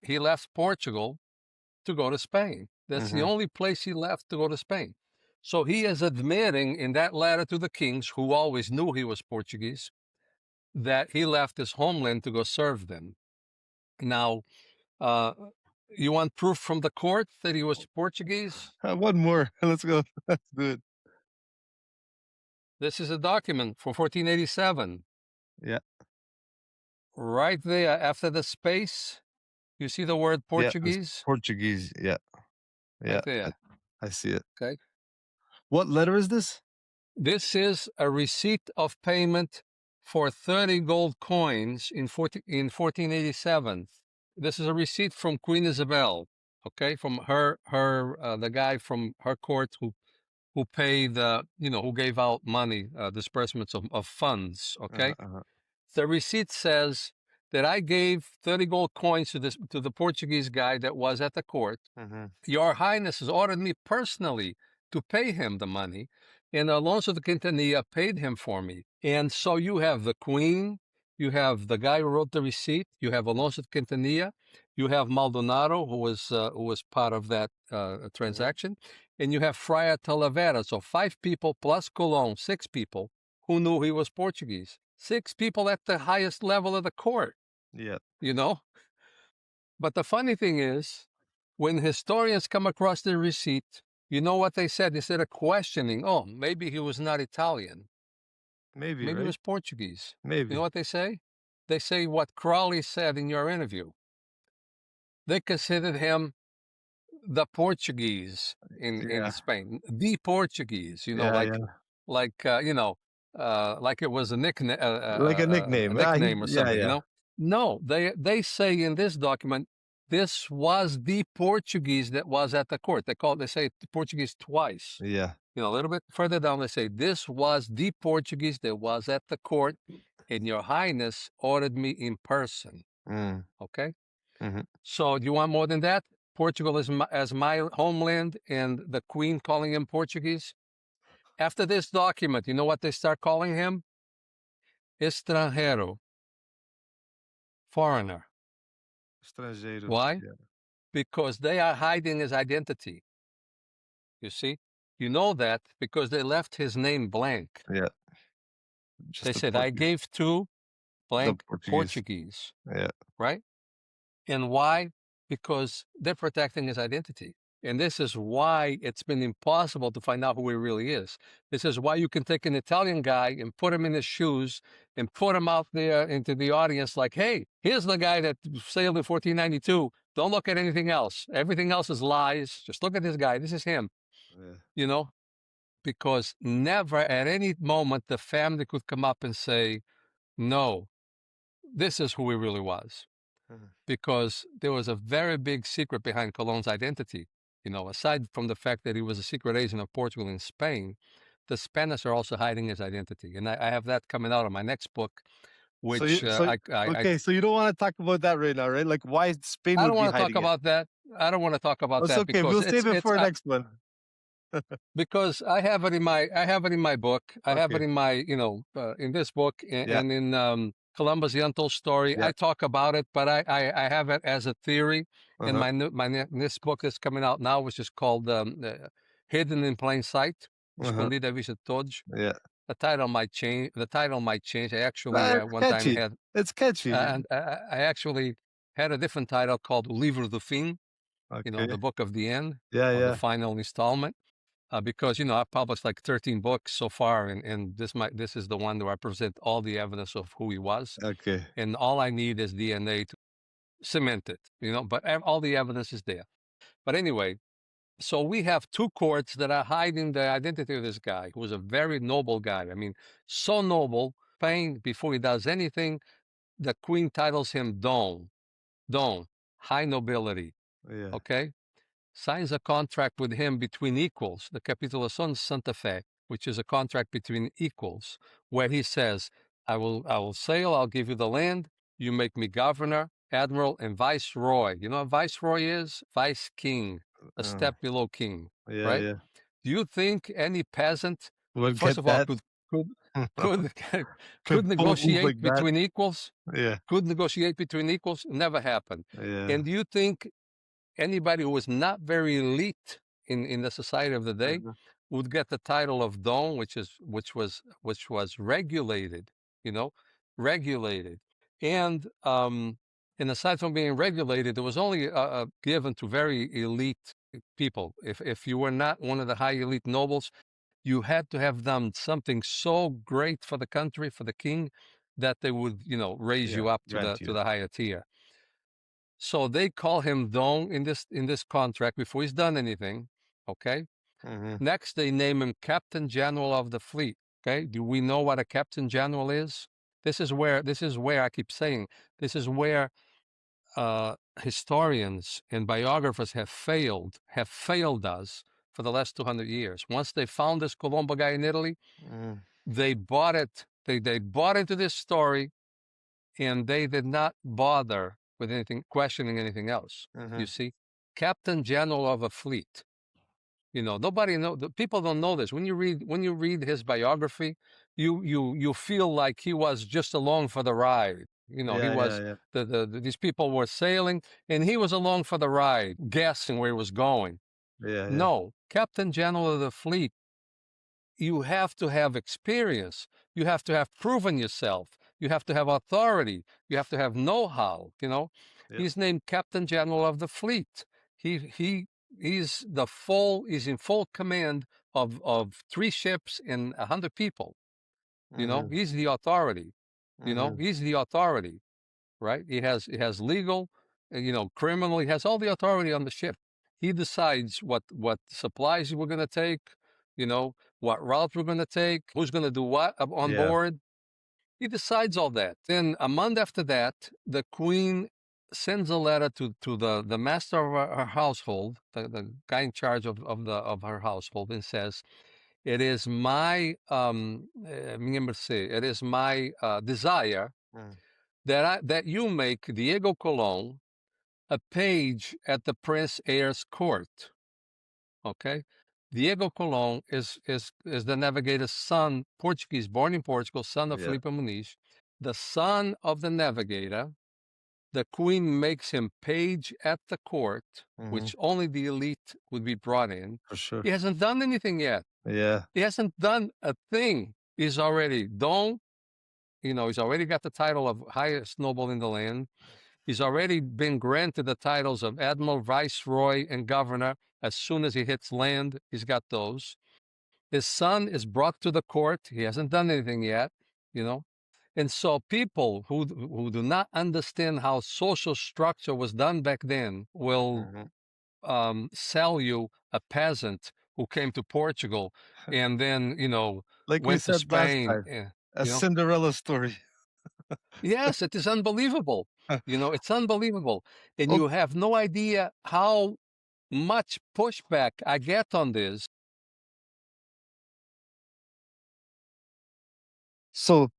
Speaker 2: He left Portugal to go to Spain. That's the
Speaker 1: Mhm.
Speaker 2: only place he left to go to Spain. So he is admitting in that letter to the kings, who always knew he was Portuguese, that he left his homeland to go serve them. Now, uh, you want proof from the court that he was Portuguese?
Speaker 1: One more. Let's go. That's good.
Speaker 2: This is a document from 1487.
Speaker 1: Yeah.
Speaker 2: Right there after the space, you see the word
Speaker 1: Yeah. It's
Speaker 2: Portuguese?
Speaker 1: Portuguese. Yeah. Yeah.
Speaker 2: Right there.
Speaker 1: I see it.
Speaker 2: Okay.
Speaker 1: What letter is this?
Speaker 2: This is a receipt of payment for 30 gold coins in 1487. This is a receipt from Queen Isabel, okay, from the guy from her court who paid, who gave out money, disbursements of funds,
Speaker 1: Uh-huh,
Speaker 2: okay.
Speaker 1: uh-huh.
Speaker 2: The receipt says that I gave 30 gold coins to the Portuguese guy that was at the court.
Speaker 1: Mhm.
Speaker 2: Your Highness has ordered me personally to pay him the money, and Alonso de Quintanilla paid him for me. And so you have the Queen, you have the guy who wrote the receipt, you have Alonso de Quintanilla, you have Maldonado, who was part of that
Speaker 1: Mhm.
Speaker 2: transaction, and you have Friar Talavera. So 5 people plus Colon, 6 people who knew he was Portuguese. 6 people at the highest level of the court,
Speaker 1: Yeah.
Speaker 2: you know? But the funny thing is, when historians come across the receipt, you know what they said? Instead of questioning, oh, maybe he was not Italian,
Speaker 1: Maybe,
Speaker 2: maybe he
Speaker 1: right?
Speaker 2: was Portuguese. You know
Speaker 1: Maybe.
Speaker 2: what they say? They say what Crowley said in your interview. They considered him the Portuguese in
Speaker 1: Yeah.
Speaker 2: Spain, the Portuguese.
Speaker 1: Yeah, yeah.
Speaker 2: Like like it was
Speaker 1: Like a
Speaker 2: a
Speaker 1: nickname. He
Speaker 2: nickname or
Speaker 1: yeah,
Speaker 2: something.
Speaker 1: yeah.
Speaker 2: No, they say in this document this was the Portuguese that was at the court. They say Portuguese twice.
Speaker 1: Yeah.
Speaker 2: A little bit further down, they say this was the Portuguese that was at the court, and Your Highness ordered me in person.
Speaker 1: Mm.
Speaker 2: Okay.
Speaker 1: Mhm.
Speaker 2: So do you want more than that? Portugal is as my homeland, and the Queen calling him Portuguese. After this document, you know what they start calling him? Estranjero, foreigner.
Speaker 1: Estrangeiros.
Speaker 2: Why?
Speaker 1: Yeah.
Speaker 2: Because they are hiding his identity. You see? You know that because they left his name blank.
Speaker 1: Yeah.
Speaker 2: They
Speaker 1: Just the
Speaker 2: said, I
Speaker 1: Portuguese.
Speaker 2: gave to
Speaker 1: The
Speaker 2: blank
Speaker 1: Portuguese.
Speaker 2: Portuguese,
Speaker 1: Yeah.
Speaker 2: right? And why? Because they're protecting his identity. And this is why it's been impossible to find out who he really is. This is why you can take an Italian guy and put him in his shoes and put him out there into the audience like, hey, here's the guy that sailed in 1492. Don't look at anything else. Everything else is lies. Just look at this guy. This is him,
Speaker 1: Yeah.
Speaker 2: you know, because never at any moment the family could come up and say, no, this is who he really was,
Speaker 1: Mhm.
Speaker 2: because there was a very big secret behind Colon's identity. Aside from the fact that he was a secret agent of Portugal in Spain, the Spanish are also hiding his identity, and I have that coming out in my next book,
Speaker 1: So
Speaker 2: which
Speaker 1: you so okay, so you don't wanna talk about that right now, right? Like, why Spain
Speaker 2: I
Speaker 1: would
Speaker 2: don't
Speaker 1: be
Speaker 2: want to talk
Speaker 1: hiding it?
Speaker 2: about that. I don't want to talk about
Speaker 1: It's
Speaker 2: that
Speaker 1: okay,
Speaker 2: because
Speaker 1: we'll save it
Speaker 2: it's
Speaker 1: for our next one.
Speaker 2: because I have it in my book. I have it
Speaker 1: Okay.
Speaker 2: in my in this book
Speaker 1: Yeah,
Speaker 2: and in Columbus the Untold Story.
Speaker 1: yeah.
Speaker 2: I talk about it, but I have it as a theory in
Speaker 1: Uh-huh,
Speaker 2: this book that's coming out now, which is called Hidden in Plain Sight.
Speaker 1: uh-huh.
Speaker 2: Escondida Vista Todos.
Speaker 1: Yeah.
Speaker 2: The title might change. The title might change. I actually
Speaker 1: It's
Speaker 2: one time
Speaker 1: catchy.
Speaker 2: had
Speaker 1: It's catchy.
Speaker 2: and I actually had a different title called Livre do Fim. The
Speaker 1: Okay.
Speaker 2: book of the end
Speaker 1: Yeah,
Speaker 2: or the
Speaker 1: yeah.
Speaker 2: final installment because I've published like 13 books so far, and this is the one where I present all the evidence of who he was,
Speaker 1: Okay.
Speaker 2: and all I need is DNA to cement it. But all the evidence is there. But anyway, so we have two courts that are hiding the identity of this guy, who was a very noble guy. I mean, so noble. Spain, before he does anything, the queen titles him Don, high nobility.
Speaker 1: Yeah.
Speaker 2: Okay, signs a contract with him between equals, the Capitulación Santa Fe, which is a contract between equals, where he says, I will sail, I'll give you the land, you make me governor, admiral, and viceroy. You know what viceroy is? Vice king, a
Speaker 1: Uh,
Speaker 2: step below king,
Speaker 1: yeah,
Speaker 2: right?
Speaker 1: yeah.
Speaker 2: Do you think any peasant,
Speaker 1: We'll
Speaker 2: first
Speaker 1: get
Speaker 2: of all,
Speaker 1: that.
Speaker 2: could could
Speaker 1: Could
Speaker 2: could
Speaker 1: pull a move
Speaker 2: negotiate
Speaker 1: like that.
Speaker 2: between equals?
Speaker 1: Yeah,
Speaker 2: Could negotiate between equals? Never happened.
Speaker 1: yeah.
Speaker 2: And do you think anybody who was not very elite in the society of the day
Speaker 1: Mhm.
Speaker 2: would get the title of don, which was regulated, you know, regulated, and and aside from being regulated, it was only given to very elite people. If you were not one of the high elite nobles, you had to have done something so great for the country, for the king, that they would raise
Speaker 1: Yeah,
Speaker 2: you up to
Speaker 1: grant
Speaker 2: the
Speaker 1: you.
Speaker 2: higher tier. So they call him Dong in this contract before he's done anything. Okay.
Speaker 1: Mhm.
Speaker 2: Next, they name him Captain General of the fleet. Okay. Do we know what a Captain General is? This is where I keep saying this is where historians and biographers have failed us for the last 200 years. Once they found this Colombo guy in Italy,
Speaker 1: Mm,
Speaker 2: they bought it. They bought into this story, and they did not bother with anything, questioning anything else. You
Speaker 1: mhm.
Speaker 2: see, Captain General of a fleet. Nobody know. The people don't know this. When you read his biography, you feel like he was just along for the ride. He
Speaker 1: Yeah, yeah,
Speaker 2: was
Speaker 1: yeah.
Speaker 2: these people were sailing, and he was along for the ride, guessing where he was going.
Speaker 1: Yeah, yeah.
Speaker 2: No, Captain General of the fleet, you have to have experience. You have to have proven yourself. You have to have authority. You have to have know-how.
Speaker 1: Yep.
Speaker 2: He's named Captain General of the fleet. He's in full command of 3 ships and 100 people.
Speaker 1: Mhm,
Speaker 2: He's the authority.
Speaker 1: mhm.
Speaker 2: He's the authority, right? He has legal, criminal. He has all the authority on the ship. He decides what supplies we're going to take, what route we're going to take, who's going to do what on
Speaker 1: Yeah.
Speaker 2: board. He decides all that. Then a month after that, the queen sends a letter to the master of her household, the guy in charge of her household, and says, "It is my minha mercê, it is my desire
Speaker 1: Mm,
Speaker 2: that you make Diego Colon a page at the Prince Heir's court." Okay. Diego Colon is the navigator's son, Portuguese, born in Portugal, son of
Speaker 1: yeah.
Speaker 2: Felipe Muniz, the son of the navigator. The queen makes him page at the court,
Speaker 1: Mhm.
Speaker 2: which only the elite would be brought in.
Speaker 1: For sure.
Speaker 2: He hasn't done anything yet.
Speaker 1: Yeah.
Speaker 2: He hasn't done a thing. He's already done. He's already got the title of highest noble in the land. He's already been granted the titles of admiral, viceroy, and governor. As soon as he hits land, he's got those. His son is brought to the court. He hasn't done anything yet, you know. And so people who do not understand how social structure was done back then will
Speaker 1: Mhm.
Speaker 2: sell you a peasant who came to Portugal and then,
Speaker 1: Like we
Speaker 2: went to
Speaker 1: said last
Speaker 2: Spain.
Speaker 1: time, a
Speaker 2: You know,
Speaker 1: Cinderella story.
Speaker 2: yes, it is unbelievable. It's unbelievable. And
Speaker 1: Oh,
Speaker 2: you have no idea how much pushback I get on this
Speaker 1: So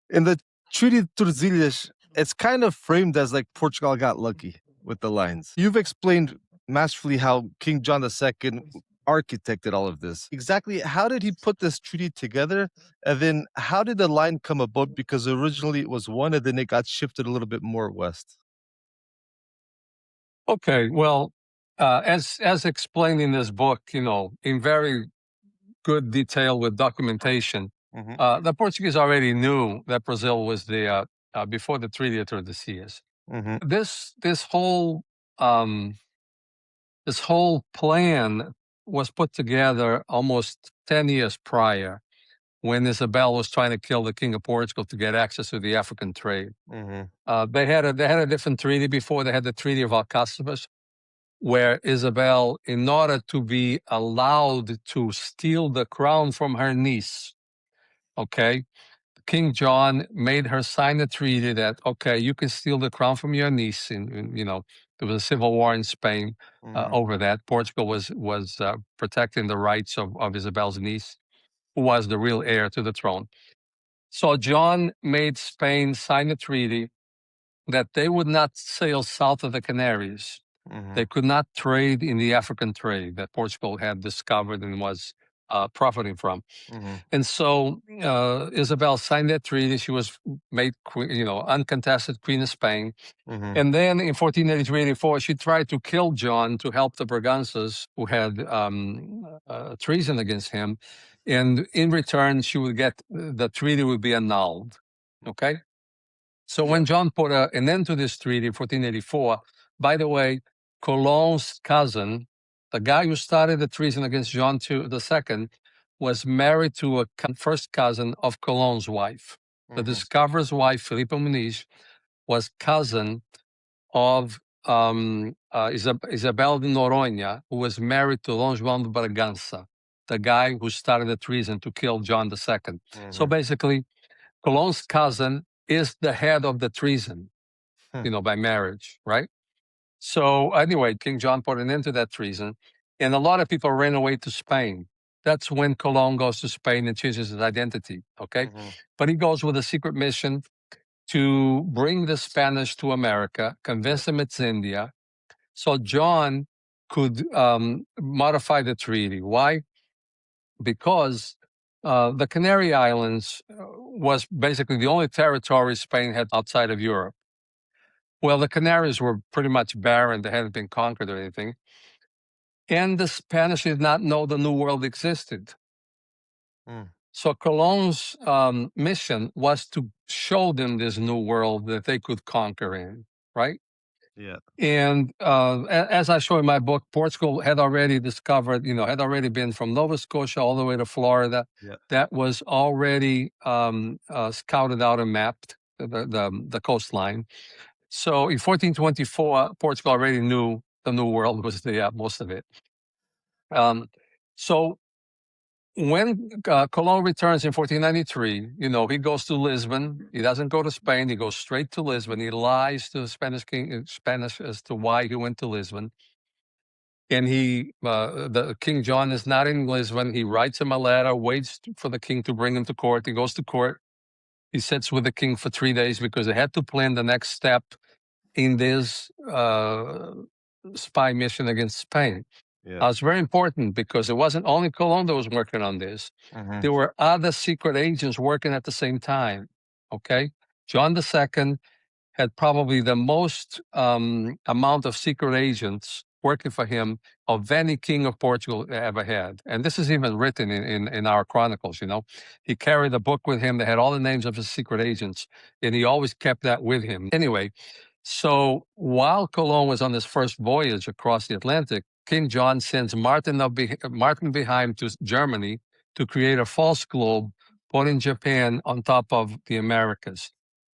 Speaker 1: in the Treaty of Tordesillas, it's kind of framed as like Portugal got lucky with the lines. You've explained masterfully how King John II architected all of this. Exactly how did he put this treaty together? And then how did the line come about? Because originally it was one and then it got shifted a little bit more west.
Speaker 2: Okay, well, as explained in this book, in very good detail with documentation, the Portuguese already knew that Brazil was the before the Treaty of Tordesillas. This whole um, this whole plan was put together almost 10 years prior, when Isabel was trying to kill the King of Portugal to get access to the African trade. They had a different treaty before. They had the Treaty of Alcáçovas, where Isabel, in order to be allowed to steal the crown from her niece, okay, King John made her sign a treaty that, okay, you can steal the crown from your niece. There was a civil war in Spain over that. Portugal was protecting the rights of Isabel's niece, who was the real heir to the throne. So John made Spain sign a treaty that they would not sail south of the Canaries. They could not trade in the African trade that Portugal had discovered and was profiting from. And so Isabel signed that treaty. She was made queen, uncontested queen of Spain. And then in 1483-84, she tried to kill John to help the Braganças, who had treason against him. And in return, she would get the treaty would be annulled. Okay. So when John put an end to this treaty in 1484, by the way, Colón's cousin, the guy who started the treason against John II, was married to a first cousin of Colón's wife. The discoverer's wife, Filipa Muniz, was cousin of Isabel de Noronha, who was married to Dom João de Bragança, the guy who started the treason to kill John II. So basically, Colón's cousin is the head of the treason, by marriage, right? So anyway, King John put an end to that treason, and a lot of people ran away to Spain. That's when Colón goes to Spain and changes his identity, okay? But he goes with a secret mission to bring the Spanish to America, convince them it's India, so John could modify the treaty. Why? Because the Canary Islands was basically the only territory Spain had outside of Europe. Well, the Canaries were pretty much barren. They hadn't been conquered or anything. And the Spanish did not know the New World existed. So Colón's mission was to show them this new world that they could conquer in, right?
Speaker 1: Yeah.
Speaker 2: And as I show in my book, Portugal had already discovered, had already been from Nova Scotia all the way to Florida.
Speaker 1: Yeah.
Speaker 2: That was already scouted out and mapped, the coastline. So in 1424, Portugal already knew the New World was there, most of it. So when Colón returns in 1493, he goes to Lisbon. He doesn't go to Spain. He goes straight to Lisbon. He lies to the Spanish as to why he went to Lisbon. And the King John is not in Lisbon. He writes him a letter, waits for the king to bring him to court. He goes to court. He sits with the king for 3 days because they had to plan the next step in this spy mission against Spain.
Speaker 1: Yeah.
Speaker 2: It's very important because it wasn't only Colón that was working on this. There were other secret agents working at the same time. Okay. John II had probably the most amount of secret agents working for him of any king of Portugal ever had. And this is even written in our chronicles, He carried a book with him that had all the names of his secret agents, and he always kept that with him. Anyway, so while Colón was on his first voyage across the Atlantic, King John sends Martin behind to Germany to create a false globe, putting Japan on top of the Americas.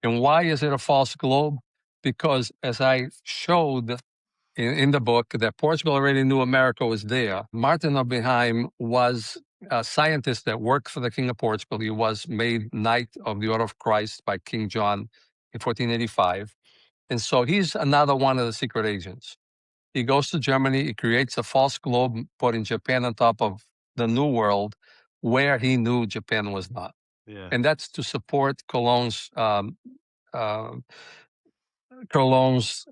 Speaker 2: And why is it a false globe? Because as I showed in the book, that Portugal already knew America was there. Martin of Behaim was a scientist that worked for the King of Portugal. He was made Knight of the Order of Christ by King John in 1485. And so he's another one of the secret agents. He goes to Germany, he creates a false globe, putting Japan on top of the New World, where he knew Japan was not.
Speaker 1: Yeah.
Speaker 2: and that's to support uh, Cologne's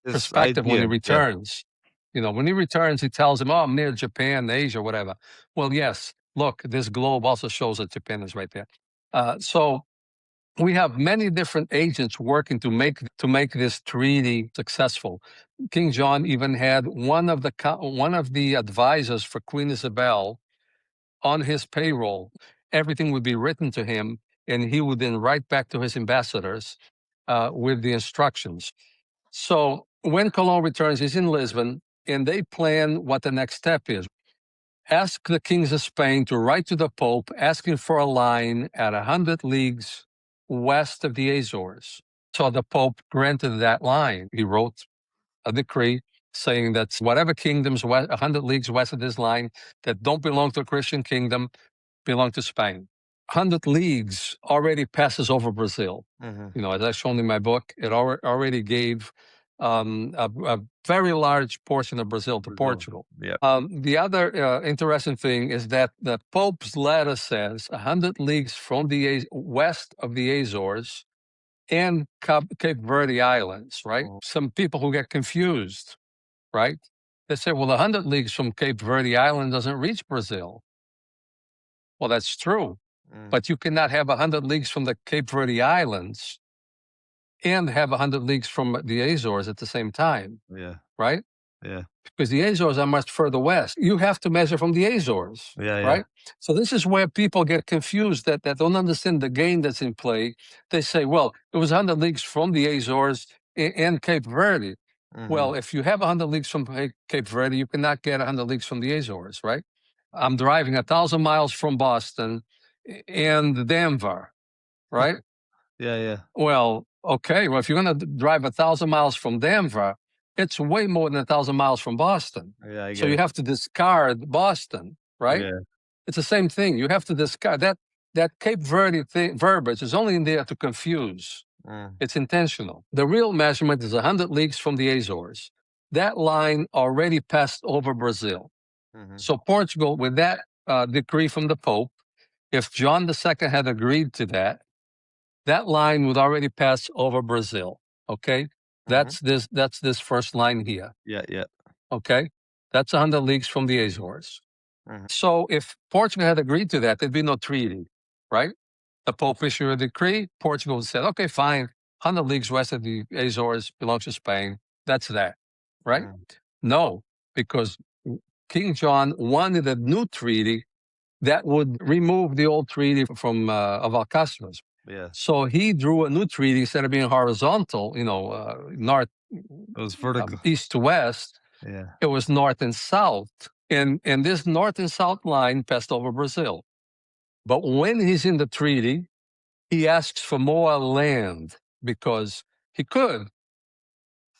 Speaker 1: This
Speaker 2: perspective when he
Speaker 1: idea. Yeah.
Speaker 2: returns. You know, when he returns, he tells him, "Oh, I'm near Japan, Asia, whatever." Well, yes. Look, this globe also shows that Japan is right there. So we have many different agents working to make this treaty successful. King John even had one of the advisors for Queen Isabel on his payroll. Everything would be written to him, and he would then write back to his ambassadors with the instructions. So when Cologne returns, he's in Lisbon, and they plan what the next step is. Ask the kings of Spain to write to the Pope asking for a line at 100 leagues west of the Azores. So the Pope granted that line. He wrote a decree saying that whatever kingdoms 100 leagues west of this line that don't belong to a Christian kingdom belong to Spain. 100 leagues already passes over Brazil.
Speaker 1: Hmm.
Speaker 2: You know, as I've shown in my book, it already gave a very large portion of Brazil to
Speaker 1: Brazil.
Speaker 2: Portugal.
Speaker 1: Yeah.
Speaker 2: The other interesting thing is that the Pope's letter says 100 leagues from the west of the Azores and Cape Verde Islands, right?
Speaker 1: Oh.
Speaker 2: Some people who get confused, right? They say, well, 100 leagues from Cape Verde Island doesn't reach Brazil. Well, that's true,
Speaker 1: Mm.
Speaker 2: but you cannot have 100 leagues from the Cape Verde Islands and have 100 leagues from the Azores at the same time,
Speaker 1: Yeah.
Speaker 2: right?
Speaker 1: Yeah.
Speaker 2: Because the Azores are much further west. You have to measure from the Azores,
Speaker 1: Yeah. Yeah.
Speaker 2: right? So this is where people get confused that don't understand the game that's in play. They say, well, it was 100 leagues from the Azores and Cape Verde.
Speaker 1: Hmm.
Speaker 2: Well, if you have 100 leagues from Cape Verde, you cannot get 100 leagues from the Azores, right? I'm driving 1,000 miles from Boston and Denver, right?
Speaker 1: Yeah. Yeah.
Speaker 2: Well, okay. Well, if you're going to drive 1,000 miles from Denver, it's way more than 1,000 miles from Boston.
Speaker 1: Yeah. I
Speaker 2: So
Speaker 1: get
Speaker 2: you
Speaker 1: it.
Speaker 2: have to discard Boston, right?
Speaker 1: Yeah.
Speaker 2: It's the same thing. You have to discard that Cape Verde verbiage is only in there to confuse.
Speaker 1: Mm.
Speaker 2: It's intentional. The real measurement is 100 leagues from the Azores. That line already passed over Brazil.
Speaker 1: Hmm.
Speaker 2: So Portugal, with that decree from the Pope, if John II had agreed to that, that line would already pass over Brazil. Okay,
Speaker 1: Hmm.
Speaker 2: that's this first line here.
Speaker 1: Yeah. Yeah.
Speaker 2: Okay, that's 100 leagues from the Azores.
Speaker 1: Hmm.
Speaker 2: So if Portugal had agreed to that, there'd be no treaty, right? The Pope issued a decree. Portugal said, "Okay, fine. 100 leagues west of the Azores belongs to Spain. That's that," right?
Speaker 1: Mm.
Speaker 2: No, because King John wanted a new treaty that would remove the old treaty from of Alcatraz.
Speaker 1: Yeah.
Speaker 2: So he drew a new treaty instead of being horizontal, north,
Speaker 1: It was vertical.
Speaker 2: east to west.
Speaker 1: Yeah.
Speaker 2: It was north and south, and this north and south line passed over Brazil. But when he's in the treaty, he asks for more land because he could.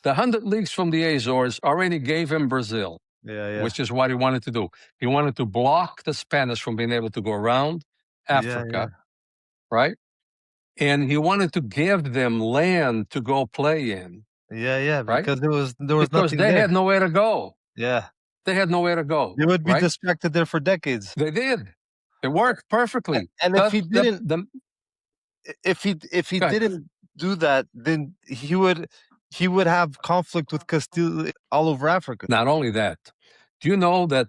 Speaker 2: The 100 leagues from the Azores already gave him Brazil,
Speaker 1: Yeah. Yeah.
Speaker 2: which is what he wanted to do. He wanted to block the Spanish from being able to go around
Speaker 1: Yeah. Yeah.
Speaker 2: Africa, right? And he wanted to give them land to go play in,
Speaker 1: Yeah. Yeah.
Speaker 2: right?
Speaker 1: Because there was
Speaker 2: Because
Speaker 1: nothing
Speaker 2: they
Speaker 1: there.
Speaker 2: had nowhere to go.
Speaker 1: Yeah.
Speaker 2: They had nowhere to go,
Speaker 1: They would be
Speaker 2: right?
Speaker 1: distracted there for decades.
Speaker 2: They did. It worked perfectly.
Speaker 1: And if he didn't,
Speaker 2: The
Speaker 1: if he
Speaker 2: Go ahead.
Speaker 1: didn't do that, then he would have conflict with Castile all over Africa.
Speaker 2: Not only that, do you know that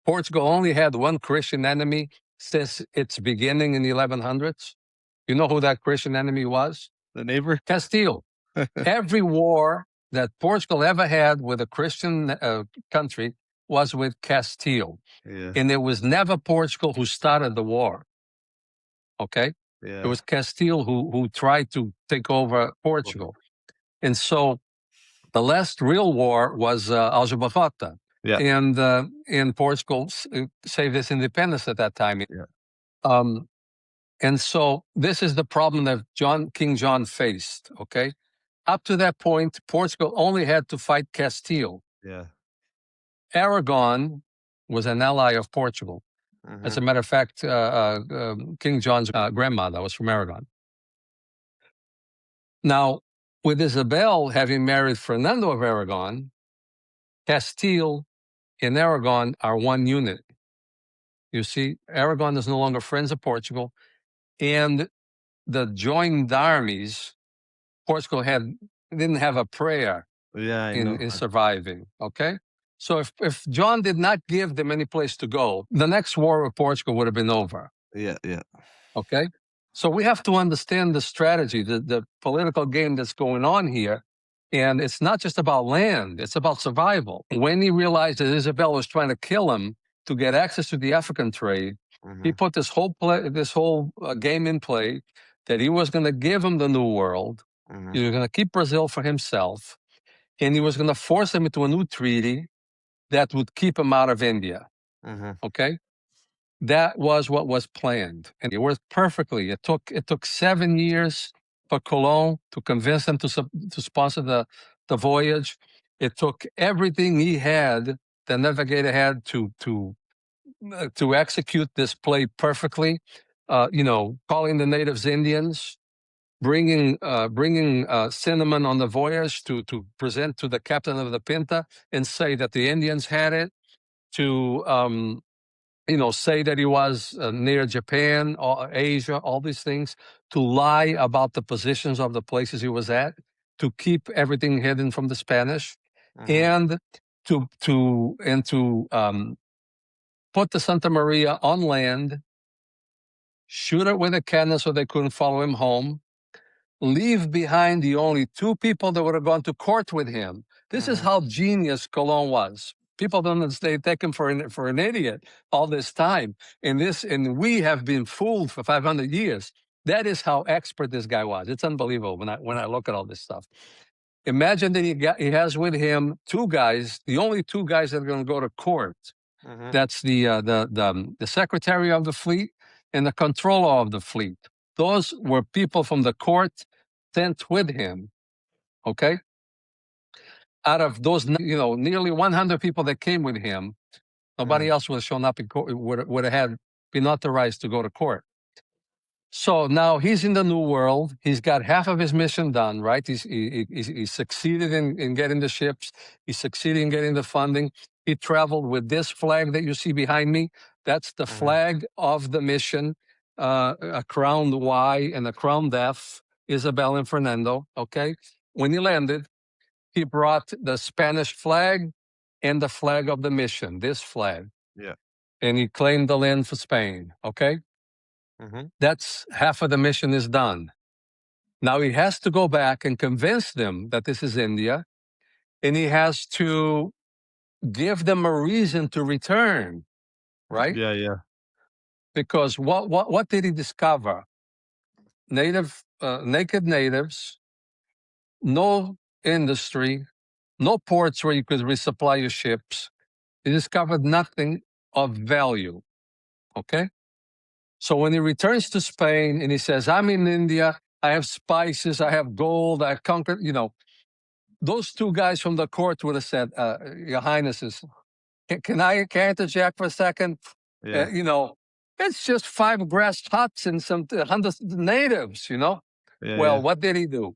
Speaker 2: Portugal only had one Christian enemy since its beginning in the 1100s? You know who that Christian enemy was?
Speaker 1: The neighbor.
Speaker 2: Castile. Every war that Portugal ever had with a Christian country was with Castile.
Speaker 1: Yeah.
Speaker 2: And it was never Portugal who started the war. Okay? It
Speaker 1: Yeah.
Speaker 2: was Castile who tried to take over Portugal. And so the last real war was Aljubarrota.
Speaker 1: Yeah.
Speaker 2: And Portugal saved its independence at that time.
Speaker 1: Yeah.
Speaker 2: Um, and so this is the problem that King John faced. Okay, up to that point, Portugal only had to fight Castile.
Speaker 1: Yeah.
Speaker 2: Aragon was an ally of Portugal. As
Speaker 1: Hmm.
Speaker 2: a matter of fact, King John's grandmother was from Aragon. Now, with Isabel having married Fernando of Aragon, Castile and Aragon are one unit. You see, Aragon is no longer friends of Portugal, and the joined armies, Portugal didn't have a prayer
Speaker 1: Yeah, I know.
Speaker 2: in surviving. Okay, so if John did not give them any place to go, the next war with Portugal would have been over.
Speaker 1: Yeah, yeah.
Speaker 2: Okay, so we have to understand the strategy, the political game that's going on here. And it's not just about land, it's about survival. When he realized that Isabel was trying to kill him to get access to the African trade, he put this whole game in play, that he was going to give him the New World. He was going to keep Brazil for himself, and he was going to force him into a new treaty that would keep him out of India. Okay, that was what was planned, and it worked perfectly. It took 7 years for Colón to convince them to sponsor the voyage. It took everything he had, the navigator had, to execute this play perfectly. Calling the natives Indians, bringing cinnamon on the voyage to present to the captain of the Pinta and say that the Indians had it, to say that he was near Japan or Asia, all these things, to lie about the positions of the places he was at, to keep everything hidden from the Spanish, and to put the Santa Maria on land, shoot it with a cannon so they couldn't follow him home, leave behind the only 2 people that would have gone to court with him. This is how genius Colón was. People don't understand. They take him for an idiot all this time. And we have been fooled for 500 years. That is how expert this guy was. It's unbelievable when I look at all this stuff. Imagine that he has with him 2 guys, the only 2 guys that are going to go to court. That's the secretary of the fleet and the controller of the fleet. Those were people from the court sent with him. Okay, out of those, nearly 100 people that came with him, nobody else would have shown up in court, would have been authorized to go to court. So now he's in the New World. He's got half of his mission done, right? He succeeded in getting the ships. He succeeded in getting the funding. He traveled with this flag that you see behind me. That's the flag of the mission, a crowned Y and a crowned F, Isabel and Fernando. Okay. When he landed, he brought the Spanish flag and the flag of the mission, this flag.
Speaker 1: Yeah.
Speaker 2: And he claimed the land for Spain. Okay. That's half of the mission is done. Now he has to go back and convince them that this is India, and he has to give them a reason to return, right?
Speaker 1: Yeah, yeah.
Speaker 2: Because what did he discover? Naked natives, no industry, no ports where you could resupply your ships. He discovered nothing of value. Okay. So when he returns to Spain and he says, I'm in India, I have spices, I have gold, I've conquered, those 2 guys from the court would have said, Your Highnesses, can I interject for a second?
Speaker 1: Yeah.
Speaker 2: It's just 5 grass huts and some hundreds of natives,
Speaker 1: Yeah,
Speaker 2: Well, what did he do?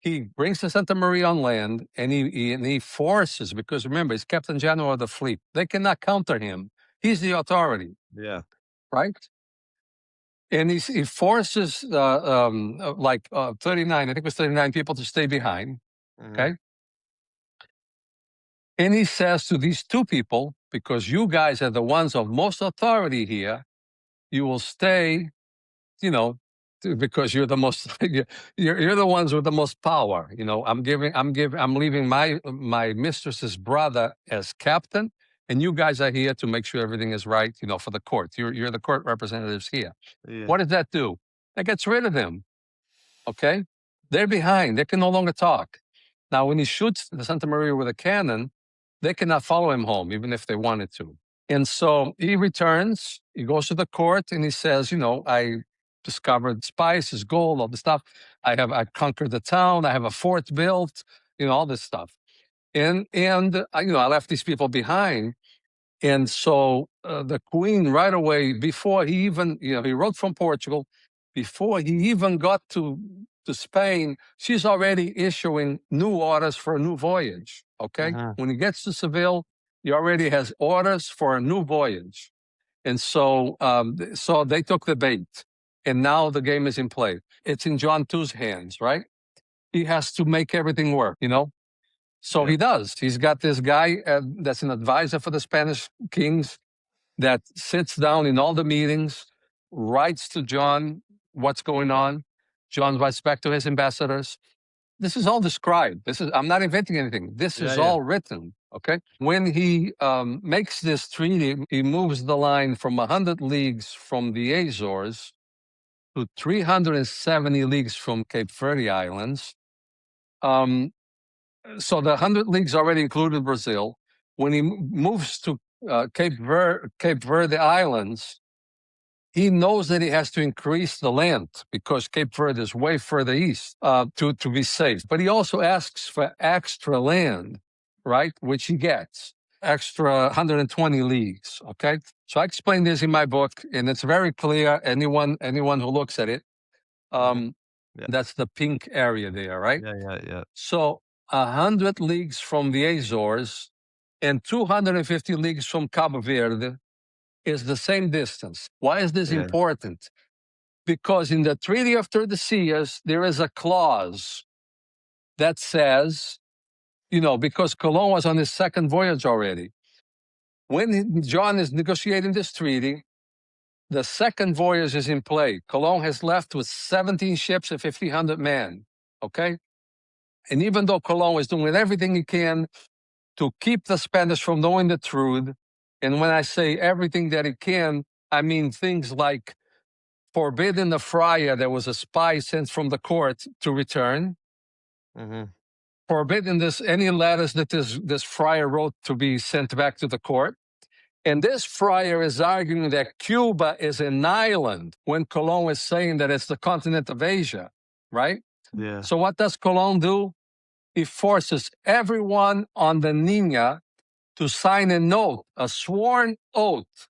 Speaker 2: He brings the Santa Maria on land, and he forces, because remember, he's Captain General of the fleet. They cannot counter him. He's the authority.
Speaker 1: yeah.
Speaker 2: Right? And he forces 39, I think it was 39 people to stay behind. Okay. And he says to these 2 people, because you guys are the ones of most authority here, you will stay, because you're the most, you're the ones with the most power. I'm leaving my mistress's brother as captain, and you guys are here to make sure everything is right, for the court. You're the court representatives here.
Speaker 1: Yeah.
Speaker 2: What does that do? That gets rid of them. Okay, they're behind. They can no longer talk. Now, when he shoots the Santa Maria with a cannon, they cannot follow him home, even if they wanted to. And so he returns, he goes to the court, and he says, I discovered spices, gold, all this stuff. I conquered the town. I have a fort built, all this stuff. And I left these people behind. And so the queen right away, before he even, he wrote from Portugal, before he even got to Spain, she's already issuing new orders for a new voyage. Okay. When he gets to Seville, he already has orders for a new voyage. And so, so they took the bait. and now the game is in play. It's in John II's hands, right? He has to make everything work, So he does. He's got this guy that's an advisor for the Spanish kings that sits down in all the meetings, writes to John what's going on. John writes back to his ambassadors. This is all described. I'm not inventing anything. This is all written. Okay. When he makes this treaty, he moves the line from 100 leagues from the Azores to 370 leagues from Cape Verde Islands. So the 100 leagues already included Brazil. When he moves to Cape Verde Islands, he knows that he has to increase the land because Cape Verde is way further east to be safe. But he also asks for extra land, right? Which he gets, extra 120 leagues. Okay, so I explain this in my book, and it's very clear. Anyone who looks at it, that's the pink area there, right?
Speaker 1: Yeah.
Speaker 2: So 100 leagues from the Azores and 250 leagues from Cabo Verde is the same distance. Why is this important? Because in the Treaty of Tordesillas, there is a clause that says, because Colón was on his second voyage already. When John is negotiating this treaty, the second voyage is in play. Colón has left with 17 ships and 1,500 men. Okay? And even though Colón is doing everything he can to keep the Spanish from knowing the truth, and when I say everything that he can, I mean things like forbidding the friar that was a spy sent from the court to return, forbidding any letters that this friar wrote to be sent back to the court. And this friar is arguing that Cuba is an island when Colón is saying that it's the continent of Asia, right?
Speaker 1: Yeah.
Speaker 2: So what does Colón do? He forces everyone on the Nina to sign a note, a sworn oath,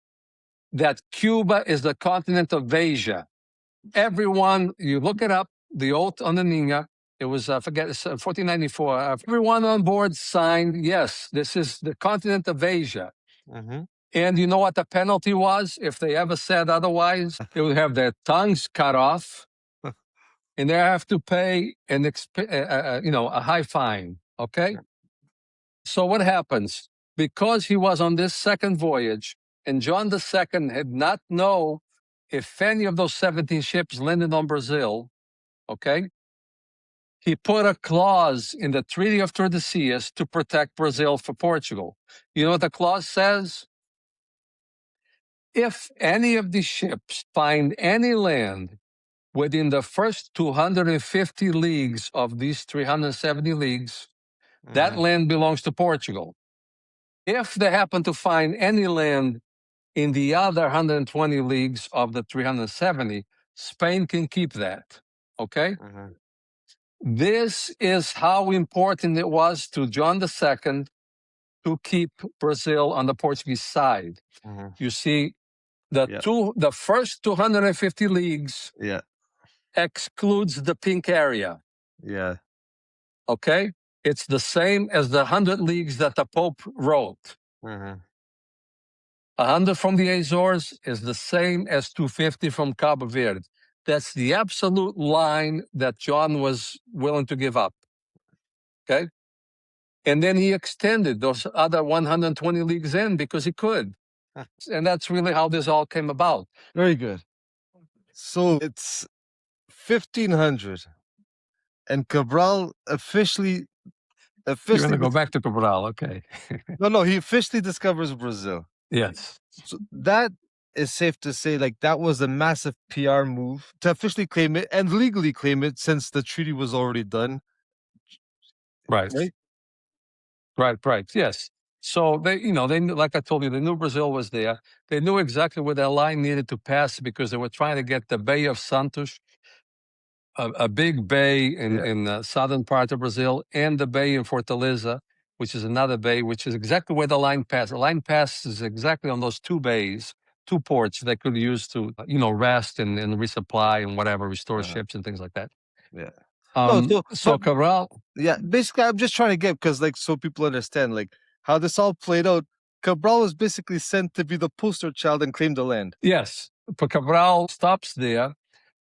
Speaker 2: that Cuba is the continent of Asia. Everyone, you look it up, the oath on the Nina, it was, 1494. Everyone on board signed, yes, this is the continent of Asia. And you know what the penalty was if they ever said otherwise? They would have their tongues cut off, and they have to pay a high fine. Okay. So what happens? Because he was on this second voyage, and John II had not know if any of those 17 ships landed on Brazil. Okay. He put a clause in the Treaty of Tordesillas to protect Brazil for Portugal. You know what the clause says? If any of these ships find any land within the first 250 leagues of these 370 leagues, that land belongs to Portugal. If they happen to find any land in the other 120 leagues of the 370, Spain can keep that. Okay? This is how important it was to John II to keep Brazil on the Portuguese side. You see, the first 250 leagues excludes the pink area.
Speaker 1: Yeah.
Speaker 2: Okay? It's the same as the 100 leagues that the Pope wrote. 100 from the Azores is the same as 250 from Cabo Verde. That's the absolute line that John was willing to give up. Okay? And then he extended those other 120 leagues in because he could. And that's really how this all came about.
Speaker 1: Very good. So it's 1500, and Cabral officially.
Speaker 2: You're going to go back to Cabral, okay?
Speaker 1: No, he officially discovers Brazil.
Speaker 2: Yes.
Speaker 1: So that is safe to say, like, that was a massive PR move to officially claim it and legally claim it since the treaty was already done.
Speaker 2: Right. Right. Yes. So they knew, like I told you, they knew Brazil was there. They knew exactly where their line needed to pass because they were trying to get the Bay of Santos, a big bay in the southern part of Brazil, and the bay in Fortaleza, which is another bay, which is exactly where the line passes. The line passes exactly on those two bays, two ports they could use to, rest and resupply and whatever, restore ships and things like that.
Speaker 1: Yeah.
Speaker 2: So Cabral.
Speaker 1: Yeah, basically, I'm just trying to get, because, like, so people understand, like, how this all played out. Cabral was basically sent to be the poster child and claim the land.
Speaker 2: Yes, but Cabral stops there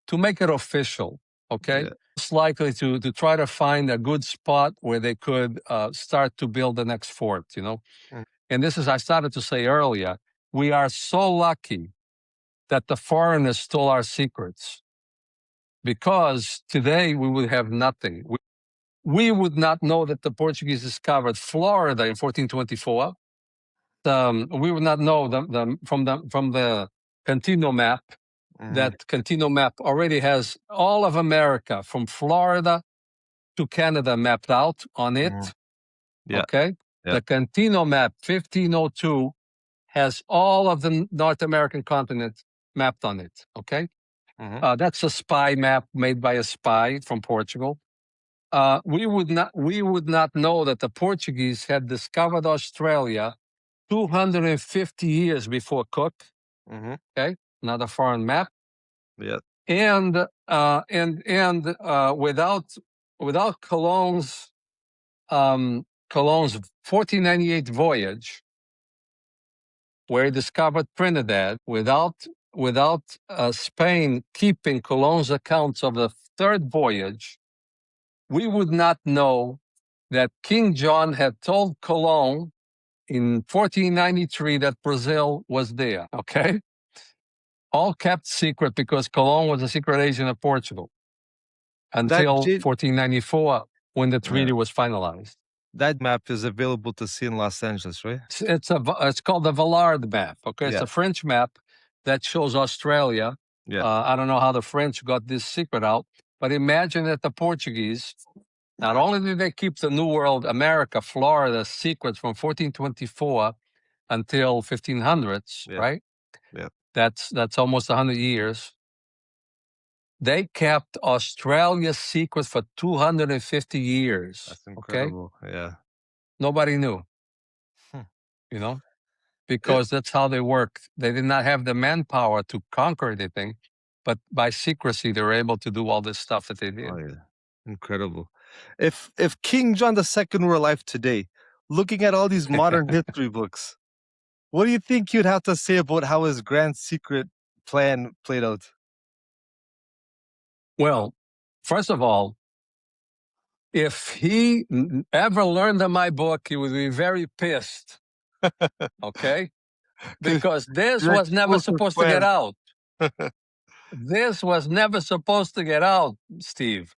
Speaker 2: to make it official, okay?
Speaker 1: Yeah.
Speaker 2: It's likely to try to find a good spot where they could start to build the next fort, you know?
Speaker 1: Mm.
Speaker 2: And this is, I started to say earlier, we are so lucky that the foreigners stole our secrets, because today we would have nothing. We would not know that the Portuguese discovered Florida in 1424. We would not know from the Contino map. That Contino map already has all of America from Florida to Canada mapped out on it.
Speaker 1: Yeah.
Speaker 2: Okay.
Speaker 1: Yeah.
Speaker 2: The Contino map 1502 has all of the North American continent mapped on it. Okay. That's a spy map made by a spy from Portugal. We would not know that the Portuguese had discovered Australia 250 years before Cook. Okay, another foreign map.
Speaker 1: Yeah.
Speaker 2: And without Colon's 1498 voyage, where he discovered Trinidad, without Spain keeping Colon's accounts of the third voyage, we would not know that King John had told Colon in 1493 that Brazil was there. Okay, all kept secret because Colon was a secret agent of Portugal until 1494, when the treaty was finalized.
Speaker 1: That map is available to see in Los Angeles, right?
Speaker 2: It's called the Vallard map. Okay, it's
Speaker 1: Yeah.
Speaker 2: a French map that shows Australia.
Speaker 1: Yeah.
Speaker 2: I don't know how the French got this secret out, but imagine that the Portuguese, not only did they keep the New World, America, Florida secret from 1424 until 1500s,
Speaker 1: Yeah.
Speaker 2: right?
Speaker 1: Yeah.
Speaker 2: That's almost 100 years. They kept Australia's secret for 250 years.
Speaker 1: That's
Speaker 2: Okay,
Speaker 1: incredible. Yeah.
Speaker 2: nobody knew,
Speaker 1: Hmm.
Speaker 2: you know,
Speaker 1: It,
Speaker 2: because that's how they worked. They did not have the manpower to conquer anything, but by secrecy, they were able to do all this stuff that they did.
Speaker 1: oh yeah. Incredible. If King John II were alive today, looking at all these modern history books, what do you think you'd have to say about how his grand secret plan played out?
Speaker 2: Well, first of all, if he ever learned of my book, he would be very pissed. Okay, because this
Speaker 1: Your
Speaker 2: was never
Speaker 1: explosive
Speaker 2: supposed to get
Speaker 1: plan.
Speaker 2: out. This was never supposed to get out, Steve.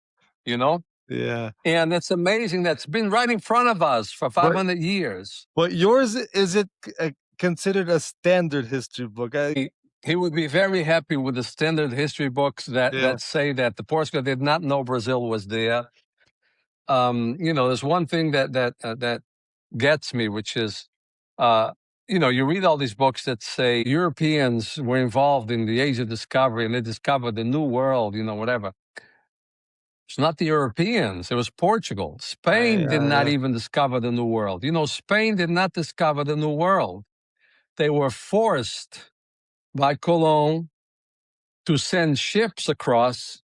Speaker 2: You know,
Speaker 1: Yeah.
Speaker 2: and it's amazing that's been right in front of us for
Speaker 1: But
Speaker 2: 500 years.
Speaker 1: but yours, is it considered a standard history book?
Speaker 2: He would be very happy with the standard history books that
Speaker 1: Yeah.
Speaker 2: say that the Portugal did not know Brazil was there. There's one thing that gets me, which is, you read all these books that say Europeans were involved in the age of discovery and they discovered the new world, whatever. It's not the Europeans, it was Portugal. Spain did not even discover the new world. Spain did not discover the new world. They were forced by Colon to send ships across,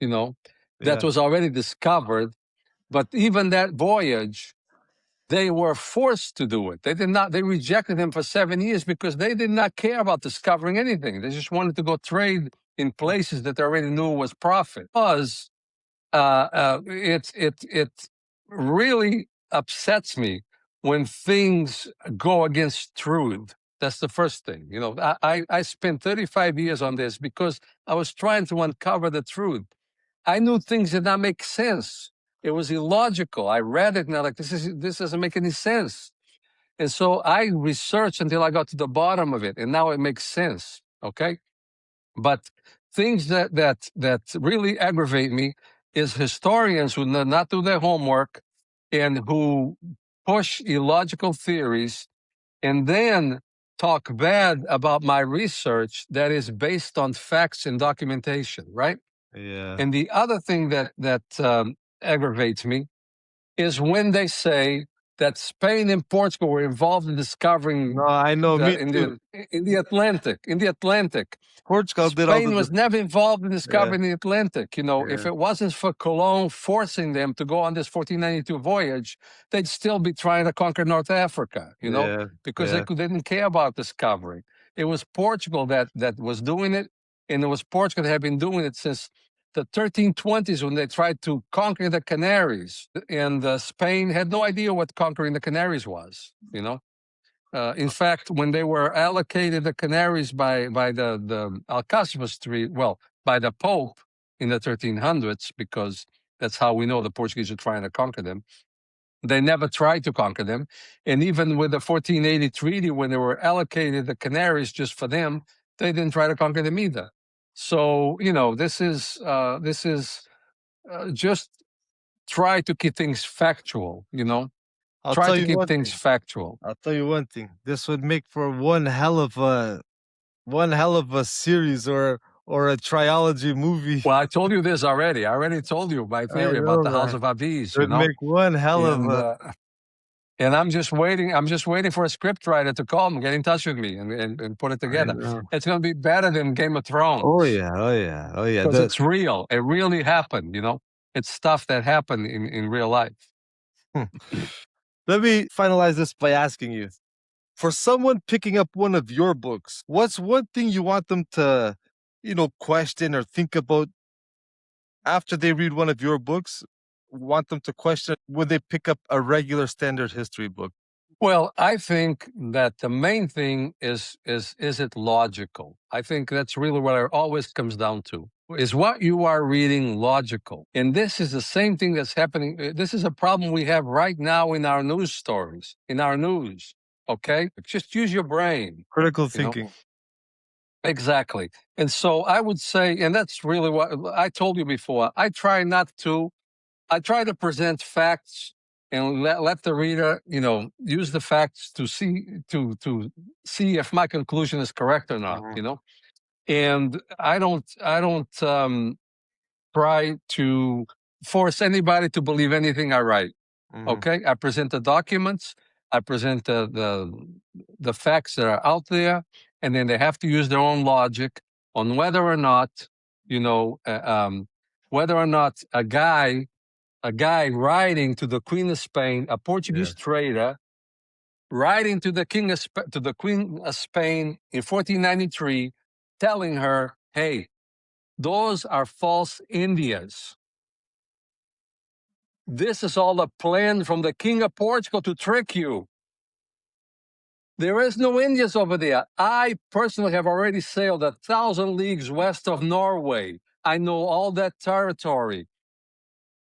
Speaker 2: that
Speaker 1: Yeah.
Speaker 2: was already discovered. But even that voyage, they were forced to do it. They rejected him for 7 years because they did not care about discovering anything. They just wanted to go trade in places that they already knew was profit. It really upsets me when things go against truth. That's the first thing. I spent 35 years on this because I was trying to uncover the truth. I knew things did not make sense. It was illogical. I read it and I'm like, this doesn't make any sense. And so I researched until I got to the bottom of it, and now it makes sense. Okay. But things that really aggravate me is historians who do not do their homework and who push illogical theories and then talk bad about my research that is based on facts and documentation, right?
Speaker 1: Yeah.
Speaker 2: And the other thing that aggravates me is when they say that Spain and Portugal were involved in discovering
Speaker 1: No, I know. Me too.
Speaker 2: in the Atlantic. In the Atlantic,
Speaker 1: Portugal did all
Speaker 2: Spain
Speaker 1: the.
Speaker 2: was never involved in
Speaker 1: Yeah.
Speaker 2: discovering the Atlantic. If
Speaker 1: Yeah.
Speaker 2: it wasn't for Colon forcing them to go on this 1492 voyage, they'd still be trying to conquer North Africa.
Speaker 1: Yeah.
Speaker 2: Because
Speaker 1: Yeah.
Speaker 2: they didn't care about discovery. It was Portugal that was doing it, and it was Portugal that had been doing it since the 1320s when they tried to conquer the Canaries, and Spain had no idea what conquering the Canaries was. In fact, when they were allocated the Canaries by the Alcáçovas Treaty, well, by the Pope in the 1300s, because that's how we know the Portuguese were trying to conquer them. They never tried to conquer them, and even with the 1480 treaty, when they were allocated the Canaries just for them, they didn't try to conquer them either. So this is just try to keep things factual.
Speaker 1: I'll
Speaker 2: Try
Speaker 1: tell
Speaker 2: to
Speaker 1: you
Speaker 2: keep
Speaker 1: one
Speaker 2: things
Speaker 1: thing.
Speaker 2: factual.
Speaker 1: I'll tell you one thing. This would make for one hell of a series or a trilogy movie.
Speaker 2: Well, I told you this already. I already told you my
Speaker 1: I
Speaker 2: theory about
Speaker 1: know,
Speaker 2: the House
Speaker 1: man.
Speaker 2: of Aviz.
Speaker 1: It would make one hell of
Speaker 2: And
Speaker 1: a.
Speaker 2: and I'm just waiting. I'm just waiting for a script writer to call and get in touch with me and put it
Speaker 1: I
Speaker 2: together.
Speaker 1: know.
Speaker 2: It's going to be better than Game of
Speaker 1: Oh
Speaker 2: Thrones
Speaker 1: yeah, oh yeah, oh yeah.
Speaker 2: because it's real. It really happened. It's stuff that happened in real life.
Speaker 1: Let me finalize this by asking you: for someone picking up one of your books, what's one thing you want them to, question or think about after they read one of your books? Want them to question when they pick up a regular standard history book?
Speaker 2: Well, I think that the main thing is it logical? I think that's really what it always comes down to. Is what you are reading logical? And this is the same thing that's happening. This is a problem we have right now in our news stories, in our news. Okay? Just use your brain.
Speaker 1: Critical thinking.
Speaker 2: Exactly. And so I would say, and that's really what I told you before, I try to present facts and let the reader, use the facts to see if my conclusion is correct or not,
Speaker 1: Mhm.
Speaker 2: And I don't try to force anybody to believe anything I write.
Speaker 1: Mhm.
Speaker 2: Okay, I present the documents, I present the facts that are out there, and then they have to use their own logic on whether or not, whether or not a guy writing to the Queen of Spain, a Portuguese trader, writing to the to the Queen of Spain in 1493, telling her, "Hey, those are false Indias. This is all a plan from the King of Portugal to trick you. There is no Indians over there. I personally have already sailed 1,000 leagues west of Norway. I know all that territory.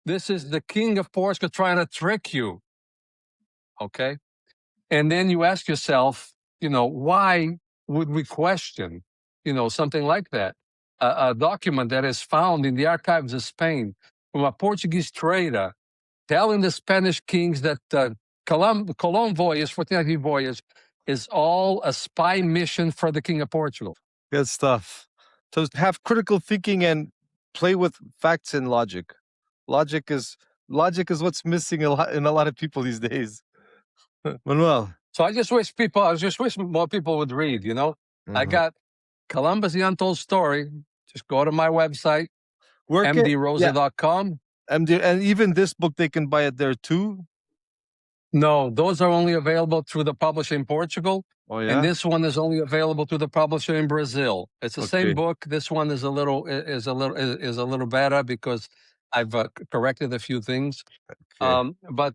Speaker 2: This is the King of Portugal trying to trick you." Okay. And then you ask yourself, why would we question, something like that? A document that is found in the archives of Spain from a Portuguese trader telling the Spanish kings that the Colón voyage, 1490 voyage, is all a spy mission for the King of Portugal.
Speaker 1: Good stuff. So have critical thinking and play with facts and logic. Logic is what's missing in a lot of people these days. Manuel.
Speaker 2: So I just wish more people would read, I got Columbus, the Untold Story. Just go to my website,
Speaker 1: Work it. Yeah.
Speaker 2: mdrosa.com.
Speaker 1: And even this book they can buy it there too.
Speaker 2: No, those are only available through the publisher in Portugal.
Speaker 1: Oh
Speaker 2: And
Speaker 1: yeah.
Speaker 2: this one is only available to the publisher in Brazil. It's the same
Speaker 1: Okay.
Speaker 2: book. This one is a little better because I've corrected a few things.
Speaker 1: Okay.
Speaker 2: But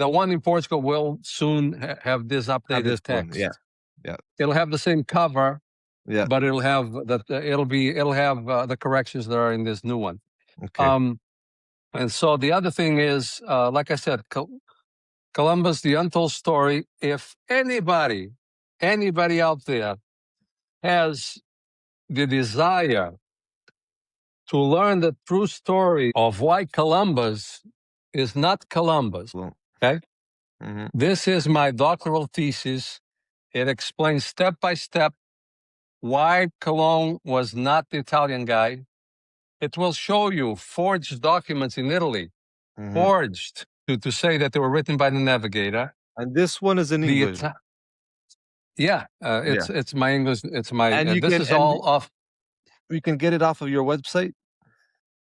Speaker 2: the one in Portugal will soon have this
Speaker 1: Have
Speaker 2: updated
Speaker 1: this one.
Speaker 2: text.
Speaker 1: Yeah. Yeah.
Speaker 2: It'll have the same cover,
Speaker 1: Yeah.
Speaker 2: but it'll have the corrections that are in this new one.
Speaker 1: Okay.
Speaker 2: And so the other thing is, like I said, Columbus, the Untold Story. If anybody out there has the desire to learn the true story of why Columbus is not Columbus,
Speaker 1: Well,
Speaker 2: okay? This is my doctoral thesis. It explains step by step why Cologne was not the Italian guy. It will show you forged documents in Italy, forged to say that they were written by the navigator.
Speaker 1: And this one is in English.
Speaker 2: Yeah, it's my English. It's my.
Speaker 1: And you
Speaker 2: This
Speaker 1: can
Speaker 2: is all off.
Speaker 1: we can get it off of your website.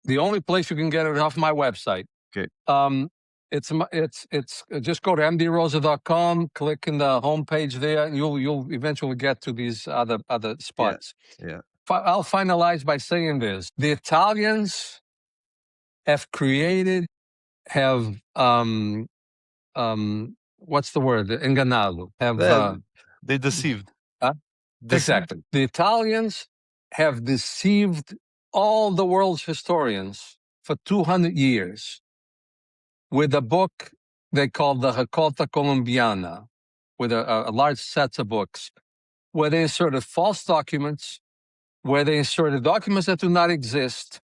Speaker 2: The only place you can get it off my website.
Speaker 1: Okay.
Speaker 2: It's just go to mdrosa.com, click in the homepage there, and you'll eventually get to these other spots.
Speaker 1: Yeah.
Speaker 2: I'll finalize by saying this: the Italians have what's the word? Enganado.
Speaker 1: They deceived.
Speaker 2: Huh?
Speaker 1: Deceived.
Speaker 2: Exactly. The Italians have deceived all the world's historians for 200 years with a book they call the Recolta Colombiana, with a large set of books, where they inserted false documents, where they inserted documents that do not exist,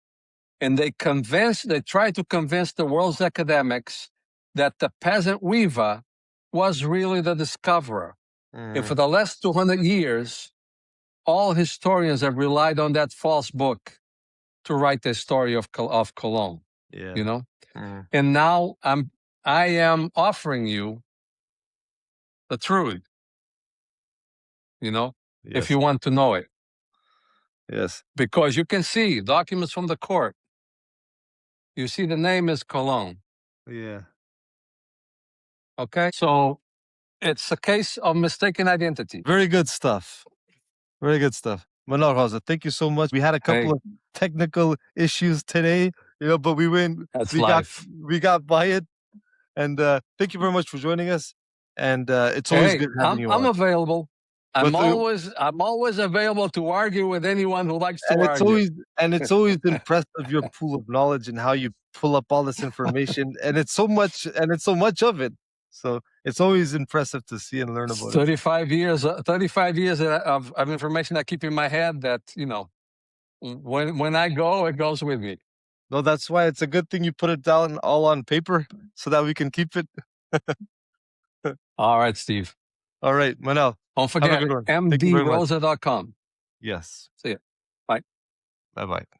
Speaker 2: and they tried to convince the world's academics that the peasant weaver was really the discoverer. And for the last 200 years, all historians have relied on that false book to write the story of Cologne.
Speaker 1: Yeah.
Speaker 2: You know, and now I am offering you the truth. You know,
Speaker 1: Yes.
Speaker 2: if you want to know it,
Speaker 1: Yes.
Speaker 2: because you can see documents from the court. You see, the name is Cologne.
Speaker 1: Yeah.
Speaker 2: Okay, so it's a case of mistaken identity.
Speaker 1: Very good stuff. Very good stuff. Manuel, Rosa, thank you so much. We had a couple of technical issues today, but we went.
Speaker 2: That's
Speaker 1: we
Speaker 2: life.
Speaker 1: we got by it, and thank you very much for joining us. And it's always good having you
Speaker 2: I'm
Speaker 1: on.
Speaker 2: available. I'm
Speaker 1: But,
Speaker 2: always available to argue with anyone who likes to
Speaker 1: and
Speaker 2: argue.
Speaker 1: it's always impressive your pool of knowledge and how you pull up all this information, and it's so much of it. So it's always impressive to see and learn about it.
Speaker 2: 35 years of information I keep in my head that, when I go, it goes with me.
Speaker 1: No, that's why it's a good thing you put it down all on paper so that we can keep it.
Speaker 2: All right, Steve.
Speaker 1: All right, Manuel.
Speaker 2: Don't forget,
Speaker 1: Have a good one. Thank you very much.
Speaker 2: mdrosa.com.
Speaker 1: Yes.
Speaker 2: See ya. Bye.
Speaker 1: Bye-bye.